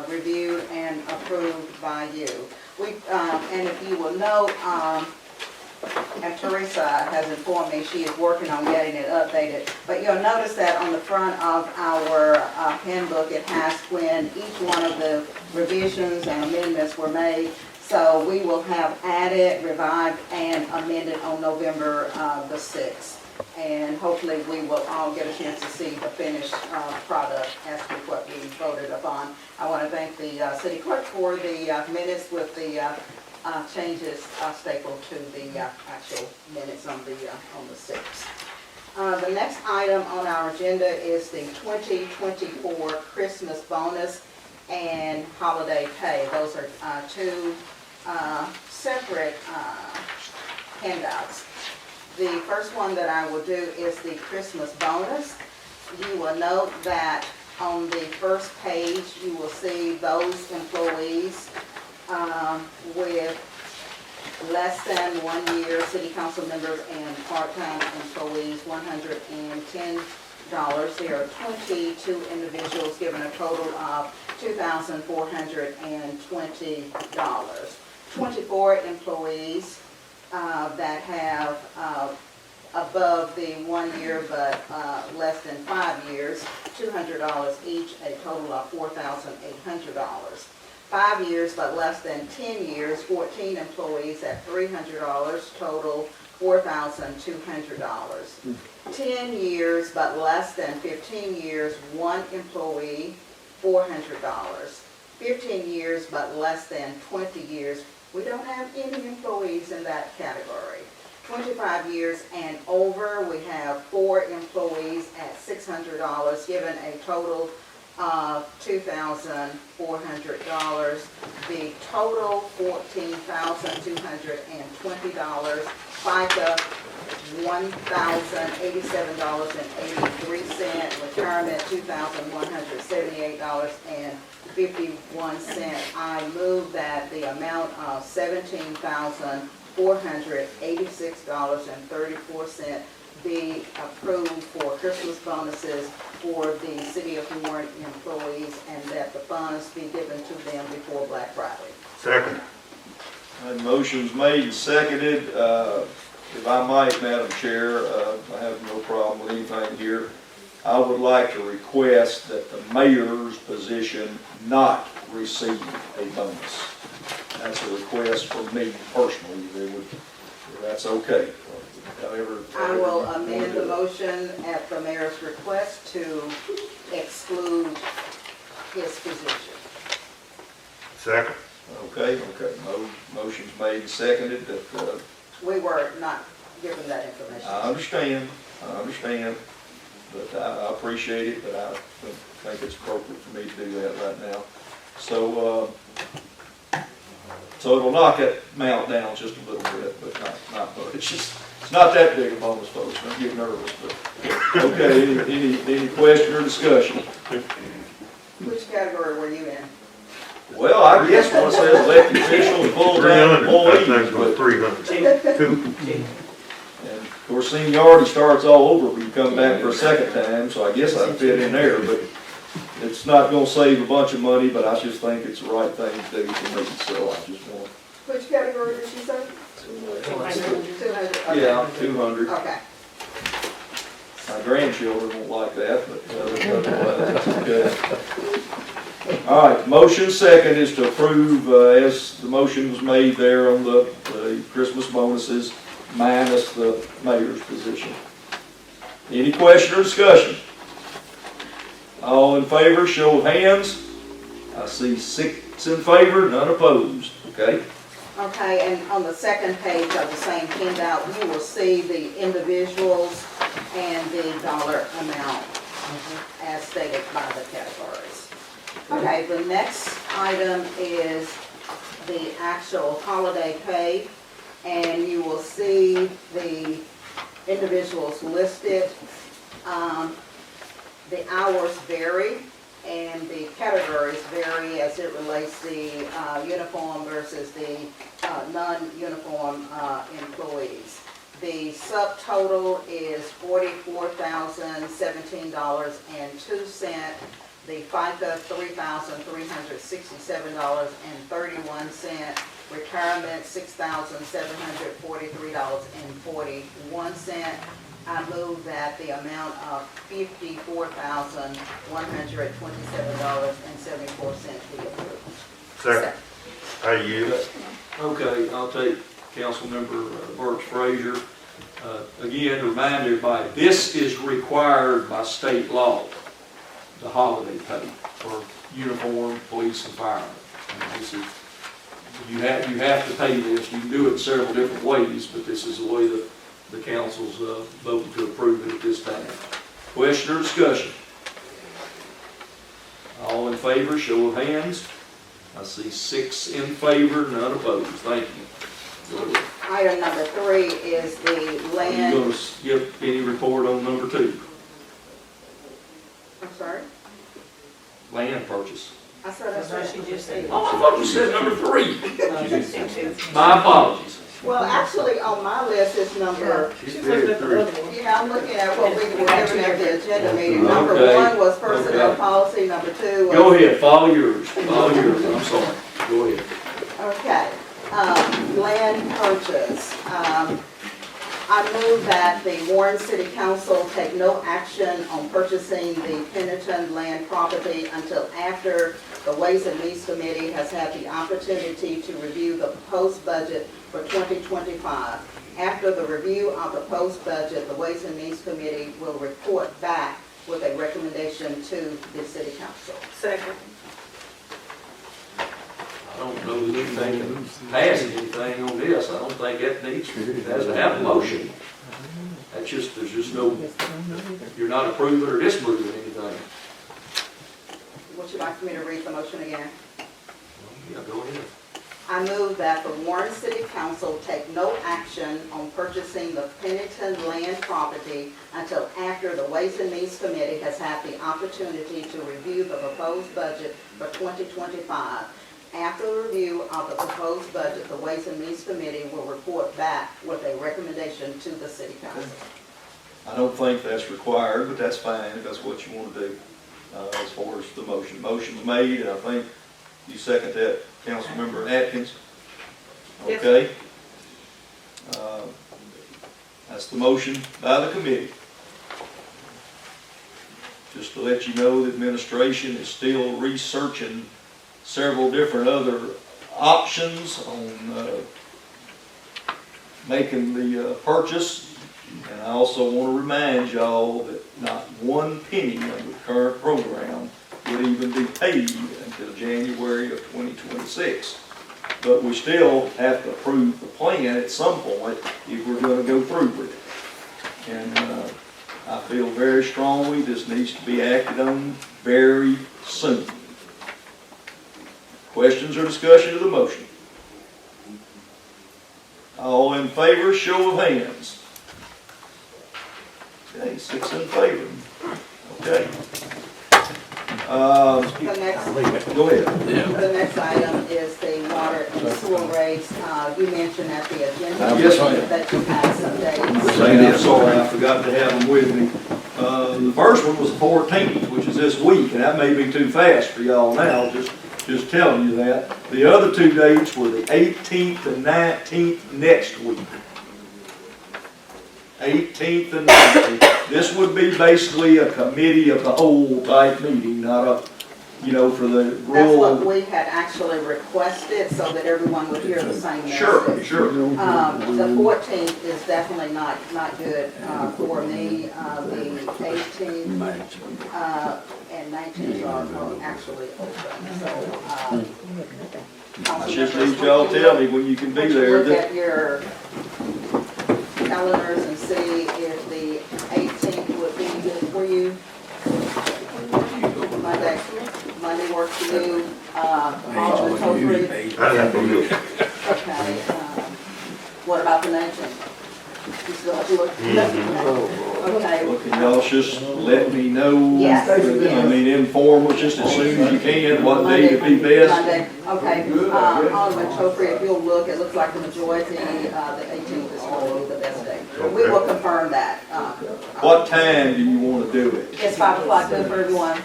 reviewed and approved by you. And if you will note, and Teresa has informed me she is working on getting it updated, but you'll notice that on the front of our handbook, it has when each one of the revisions and amendments were made. So we will have added, revived, and amended on November the 6th. And hopefully we will all get a chance to see the finished product as to what we voted upon. I want to thank the city clerk for the minutes with the changes stapled to the actual minutes on the 6th. The next item on our agenda is the 2024 Christmas bonus and holiday pay. Those are 2 separate handouts. The first one that I will do is the Christmas bonus. You will note that on the first page, you will see those employees with less than 1 year, city council members and part-time employees, $110 There are 22 individuals given a total of $2,420. 24 employees that have above the 1 year but less than 5 years, $200 each, a total of $4,800. 5 years but less than 10 years, 14 employees at $300, total $4,200. 10 years but less than 15 years, 1 employee, $400. 15 years but less than 20 years, we don't have any employees in that category. 25 years and over, we have 4 employees at $600, given a total of $2,400. The total $14,220. FICA $1,087.83. Retirement $2,178.51. I move that the amount of $17,486.34 be approved for Christmas bonuses for the City of Warren employees, and that the funds be given to them before Black Friday. Second. Motion's made and seconded. If I might, Madam Chair, I have no problem with anything here. I would like to request that the mayor's position not receive a bonus. That's a request from me personally. That's okay. However, I will amend the motion at the mayor's request to exclude his position. Second. Okay. Motion's made and seconded that, We were not given that information. I understand, but I appreciate it, but I don't think it's appropriate for me to do that right now. So it'll knock that amount down just a little bit, but not much. It's not that big a bonus, folks, don't get nervous, but, okay, any question or discussion? Which category were you in? Well, I guess when it says elected officials and full-time 300. I think employees, it was but, 300. Two. and of course, seniority starts all over when you come back for a second time, so I guess I'd fit in there, but it's not gonna save a bunch of money, but I just think it's the right thing to do for me, so I just want. Which category did she say? 200. Okay. Yeah, 200. Okay. My grandchildren won't like that, but otherwise, it's good. All right, motion second is to approve, as the motion was made there on the Christmas bonuses minus the mayor's position. Any question or discussion? All in favor, show of hands. I see 6 in favor, none opposed, okay? Okay, and on the second page of the same handout, you will see the individuals and the dollar amount as stated by the categories. Okay, the next item is the actual holiday pay, and you will see the individuals listed. The hours vary and the categories vary as it relates to the uniform versus the non-uniform employees. The subtotal is $44,017.02. The FICA, $3,367.31. Retirement, $6,743.41. I move that the amount of $54,127.74 be approved. Second. I yield. Okay, I'll take Councilmember Birch Frazier. Again, to remind everybody, this is required by state law, the holiday pay for uniform, police, and firemen. And this is, you have to pay this. You can do it in several different ways, but this is the way that the council's voting to approve it at this time. Question or discussion? All in favor, show of hands. I see 6 in favor, none opposed. Thank you. Go ahead. Item number 3 is the Are you land. going to give any report on number 2? I'm sorry? Land purchase. I said that's what she just said. Oh, I thought you said number 3. My apologies. Well, actually, on my list is number, She's looking at the other one. yeah, I'm looking at what we were given at the agenda meeting. Number Okay. one was personnel Okay. policy, number two was. Go ahead, follow yours, I'm sorry, go ahead. Okay, land purchase. I move that the Warren City Council take no action on purchasing the Pennington land property until after the Ways and Means Committee has had the opportunity to review the proposed budget for 2025. After the review of the proposed budget, the Ways and Means Committee will report back with a recommendation to the City Council. Second. I don't know that anything can pass anything on this, I don't think that needs, it has to have a motion. That's just, there's just no, you're not approving or disapproving anything. Would you like for me to read the motion again? Yeah, go ahead. I move that the Warren City Council take no action on purchasing the Pennington land property until after the Ways and Means Committee has had the opportunity to review the proposed budget for 2025. After the review of the proposed budget, the Ways and Means Committee will report back with a recommendation to the City Council. I don't think that's required, but that's fine if that's what you want to do, as far as the motion. Motion's made, and I think you second that, Councilmember Atkins. Yes. Okay? That's the motion by the committee. Just to let you know, the administration is still researching several different other options on making the purchase. And I also want to remind y'all that not one penny of the current program would even be paid until January of 2026. But we still have to approve the plan at some point if we're going to go through with it. And I feel very strongly this needs to be acted on very soon. Questions or discussion of the motion? All in favor, show of hands. Okay, 6 in favor. Okay. The next, Go ahead. the next item is the water and sewer rates. You mentioned at the agenda Yes, ma'am. that you had some dates. I'm sorry, I forgot to have them with me. The first one was the 14th, which is this week, and that may be too fast for y'all now, just telling you that. The other 2 dates were the 18th and 19th next week. 18th and 19th. This would be basically a committee of the whole type meeting, not a, for the That's what rural. we had actually requested, so that everyone would hear the same message. Sure. The 14th is definitely not good for me. The 18th and 19th are actually open, so. I just need y'all to tell me when you can be there. Look at your calendars and see if the 18th would be good for you. Monday works for you. Alderman Topri. I have to look. Okay. What about the 19th? You still have to look? Okay. Look, and y'all just let me know. Yes. I mean, inform us just as soon as you can, what day would be best. Monday, okay. Alderman Topri, if you'll look, it looks like the majority, the 18th is probably the best day. We will confirm that. What time do you want to do it? It's 5 o'clock, good for everyone?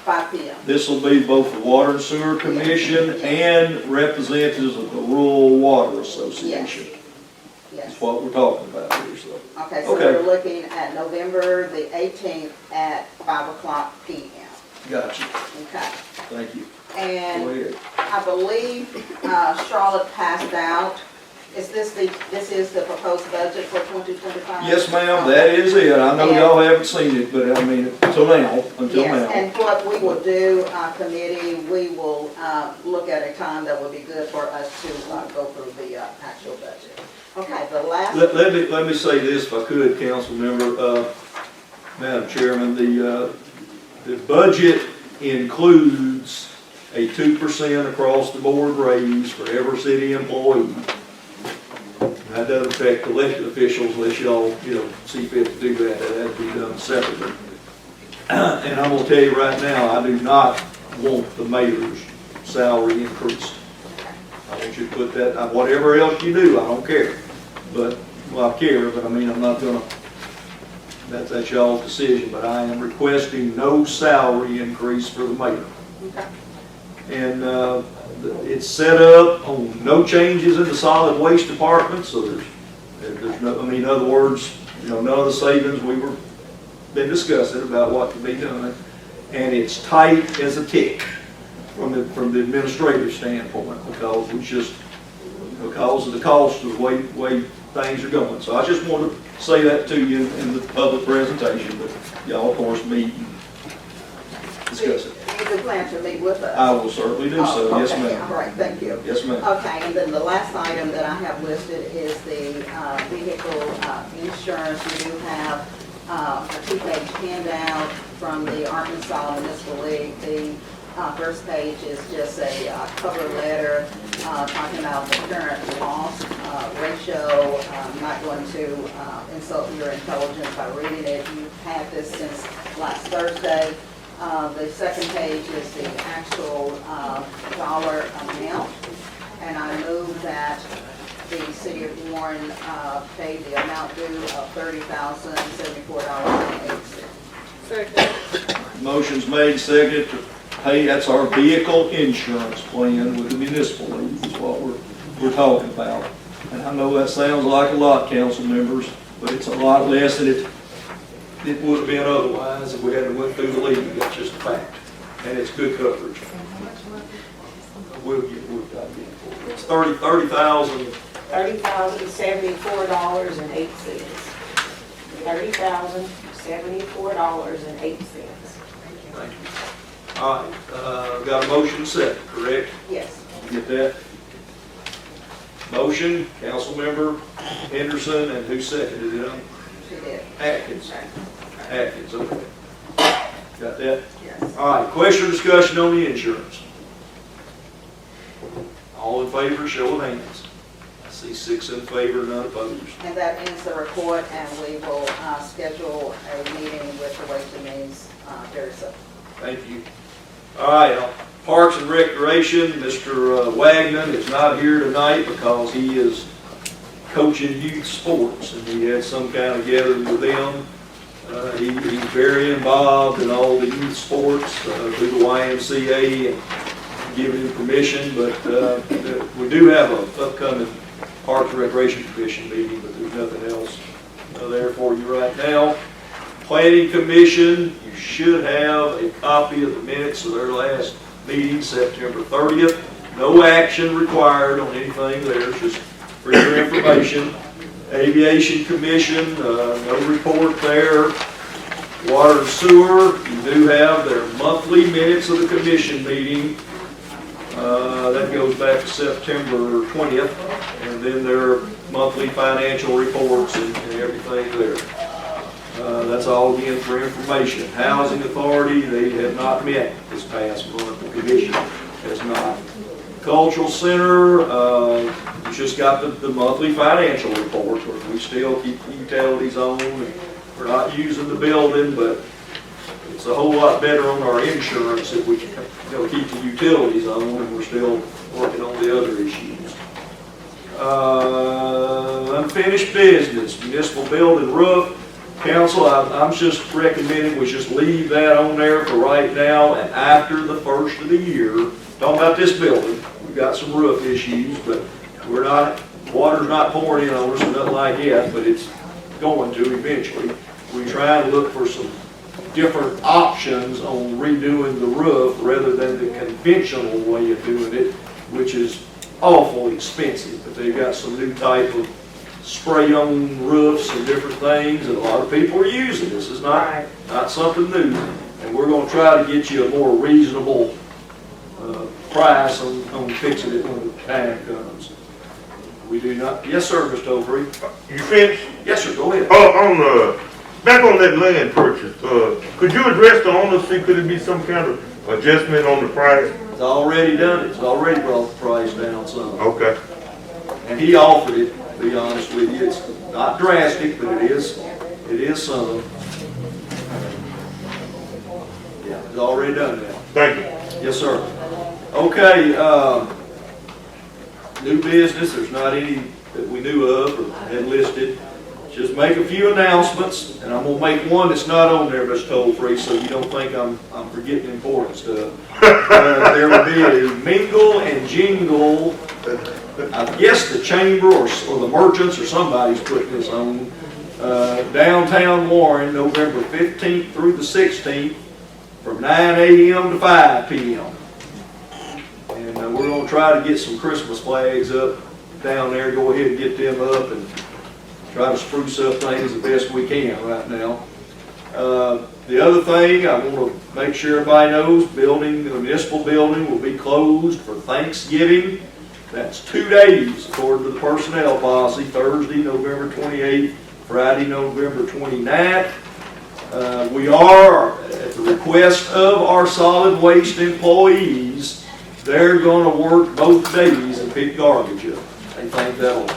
5 p.m. This will be both the Water and Sewer Commission and representatives of the Rural Water Association. Yes. That's what we're talking about here, so. Okay, so we're looking at November the 18th at 5 o'clock p.m. Gotcha. Okay. Thank you. And Go ahead. I believe Charlotte passed out, this is the proposed budget for 2025? Yes, ma'am, that is it. I know y'all haven't seen it, but I mean, until now. Yes, and what we will do, committee, we will look at a time that would be good for us to go through the actual budget. Okay, the last. Let me say this if I could, council member, Madam Chairman, the budget includes a 2% across the board raise for every city employee. That doesn't affect elected officials unless y'all, see fit to do that. That has to be done separately. And I'm gonna tell you right now, I do not want the mayor's salary increased. I want want you to put that, whatever else you do, I don't care. But, well, I care, but I mean, I'm not gonna, that's y'all's decision, but I am requesting no salary increase for the mayor. Okay. And, it's set up on no changes in the solid waste department, so there's no, I mean, in other words, you know, none of the savings we were, been discussing about what to be done. And it's tight as a tick from the administrative standpoint, because because of the cost of the way things are going. So I just wanted to say that to you in the public presentation, but y'all, of course, meet and discuss it. You do plan to meet with us? I will certainly do so, yes, Okay, ma'am. all right, thank you. Yes, ma'am. Okay, and then the last item that I have listed is the vehicle insurance. We do have a two-page handout from the Arkansas Municipal League. The first page is just a cover letter talking about the current loss ratio. I'm not going to insult your intelligence by reading it. You've had this since last Thursday. The second page is the actual dollar amount, and I move that the city of Warren pay the amount due of $30,074.08. Second. Motion's made, seconded to pay, that's our vehicle insurance plan with the municipal league, is what we're talking about. And I know that sounds like a lot, council members, but it's a lot less than it would have been otherwise if we hadn't went through the league. That's just a fact. And it's good coverage. It's $30,000. $30,074.08. $30,074.08. Thank you. All right, got a motion set, correct? Yes. Get that? Motion, Councilmember Henderson, and who seconded it? She did. Atkins. Atkins, okay. Got that? Yes. All right, question or discussion on the insurance? All in favor, show of hands. I see 6 in favor, none opposed. And that ends the report, and we will schedule a meeting with the Ways and Means very soon. Thank you. All right, Parks and Recreation, Mr. Wagner is not here tonight because he is coaching youth sports, and he had some kind of gathering with them. He's very involved in all the youth sports through the YMCA and giving him permission, but we do have an upcoming Parks and Recreation Commission meeting, but there's nothing else there for you right now. Planning Commission, you should have a copy of the minutes of their last meeting, September 30th. No action required on anything there, just for your information. Aviation Commission, no report there. Water and Sewer, you do have their monthly minutes of the commission meeting. That goes back to September 20th, and then their monthly financial reports and everything there. That's all again for information. Housing Authority, they have not met this past month. The commission has not. Cultural Center, we just got the monthly financial report. We still keep the utilities on. We're not using the building, but it's a whole lot better on our insurance if we can, keep the utilities on, and we're still working on the other issues. Unfinished business, municipal building roof. Council, I'm just recommending we just leave that on there for right now, and after the first of the year, talking about this building, we've got some roof issues, but water's not pouring in on us or nothing like that, but it's going to eventually. We try to look for some different options on redoing the roof rather than the conventional way of doing it, which is awful expensive, but they've got some new type of spray-on roofs and different things, and a lot of people are using this. It's not something new, and we're going to try to get you a more reasonable price on fixing it when the time comes. We do not. Yes, sir, Mr. Overy. You finished? Yes, sir. Go ahead. Back on that land purchase, could you address the owner, see could it be some kind of adjustment on the price? It's already done it. It's already brought the price down some. Okay. And he offered it, to be honest with you. It's not drastic, but it is some. Yeah, it's already done now. Thank you. Yes, sir. Okay, new business, there's not any that we knew of or had listed. Just make a few announcements, and I'm gonna make one that's not on there, Mr. Toll-Free, so you don't think I'm forgetting important stuff. There will be a mingle and jingle, I guess the chamber or the merchants or somebody's putting this on, downtown Warren, November 15th through the 16th, from 9 a.m. to 5 p.m. And we're gonna try to get some Christmas flags up down there, go ahead and get them up and try to spruce up things the best we can right now. The other thing, I want to make sure everybody knows, the municipal building will be closed for Thanksgiving. That's 2 days according to the personnel policy, Thursday, November 28th, Friday, November 29th. We are, at the request of our solid waste employees, they're going to work both days and pick garbage up. They think that'll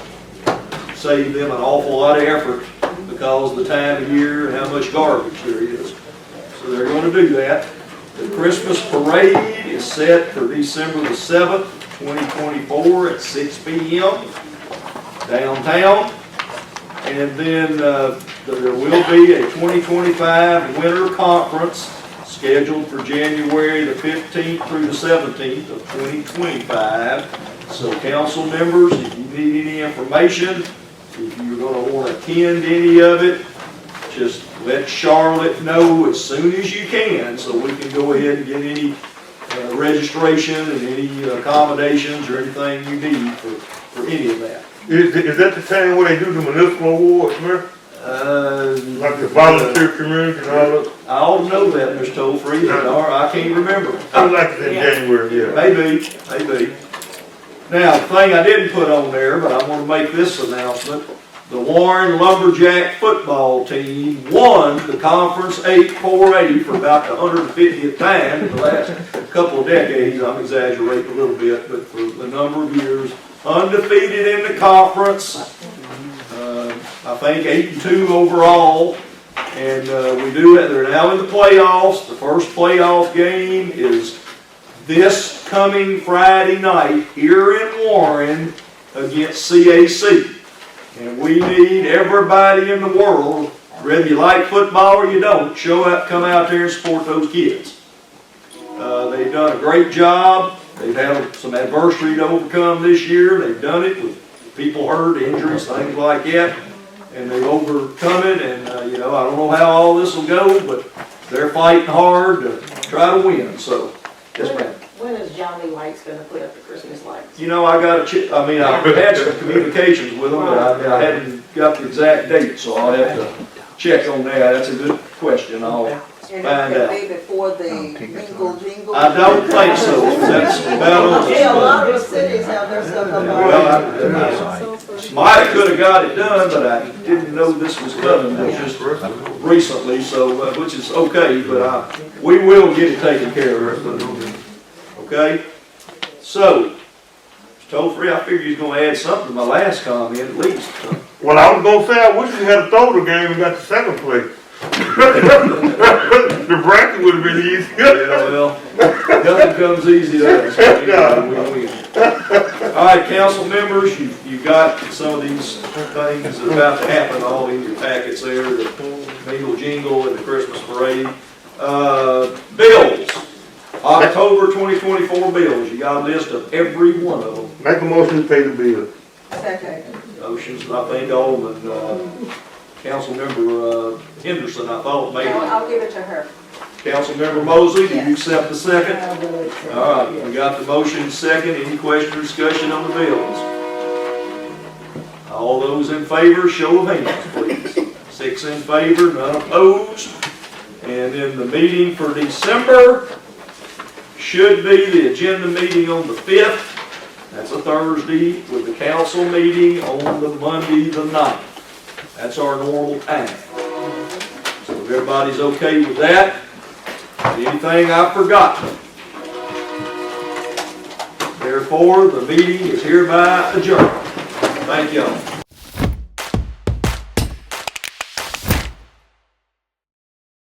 save them an awful lot of effort because of the time of year and how much garbage there is. So they're going to do that. The Christmas parade is set for December the 7th, 2024 at 6 p.m. downtown. And then there will be a 2025 winter conference scheduled for January the 15th through the 17th of 2025. So council members, if you need any information, if you're going to want to attend any of it, just let Charlotte know as soon as you can so we can go ahead and get any registration and any accommodations or anything you need for any of that. Is that the time where they do the municipal awards, man? Like the volunteer community and all that? I ought to know that, Mr. Toll-Free, but I can't remember. I like it in January, yeah. Maybe. Now, the thing I didn't put on there, but I want to make this announcement. The Warren Lumberjack football team won the Conference 8-4A for about the 150th time in the last couple of decades. I'm exaggerating a little bit, but for the number of years. Undefeated in the conference. I think 8-2 overall. And we do it. They're now in the playoffs. The first playoff game is this coming Friday night here in Warren against CAC. And we need everybody in the world, whether you like football or you don't, come out there and support those kids. They've done a great job. They've had some adversity to overcome this year. They've done it with people hurt, injuries, things like that. And they've overcome it. And, I don't know how all this will go, but they're fighting hard to try to win. So, yes, ma'am. When is Johnny Lights gonna put up the Christmas lights? I I've had some communications with them, but I hadn't got the exact date, so I'll have to check on that. That's a good question. I'll find out. And it could be before the mingle jingle? I don't think so. That's about Yeah, a lot of the cities have their stuff up already. Well, might could have got it done, but I didn't know this was coming just recently, so, which is okay, but we will get it taken care of. Okay? So, Mr. Toll-Free, I figured you was going to add something to my last comment at least. Well, I was going to say, I wish we had a throw the game and got the second place. The bracket would have been easy. Yeah, well, nothing comes easy to us. All right, council members, you've got some of these things that are about to happen all in your packets there, the mingle jingle and the Christmas parade. Bills, October 2024 bills. You got a list of every one of them. Make a motion to pay the bill. Second. Motions, I think, Alderman, Councilmember Henderson, I thought maybe. I'll give it to her. Councilmember Mosley, do you accept the second? All right, we got the motion second. Any question or discussion on the bills? All those in favor, show of hands, please. 6 in favor, none opposed. And then the meeting for December should be the agenda meeting on the 5th. That's a Thursday, with the council meeting on the Monday, the 9th. That's our normal time. So if everybody's okay with that, anything I've forgotten? Therefore, the meeting is hereby adjourned. Thank y'all.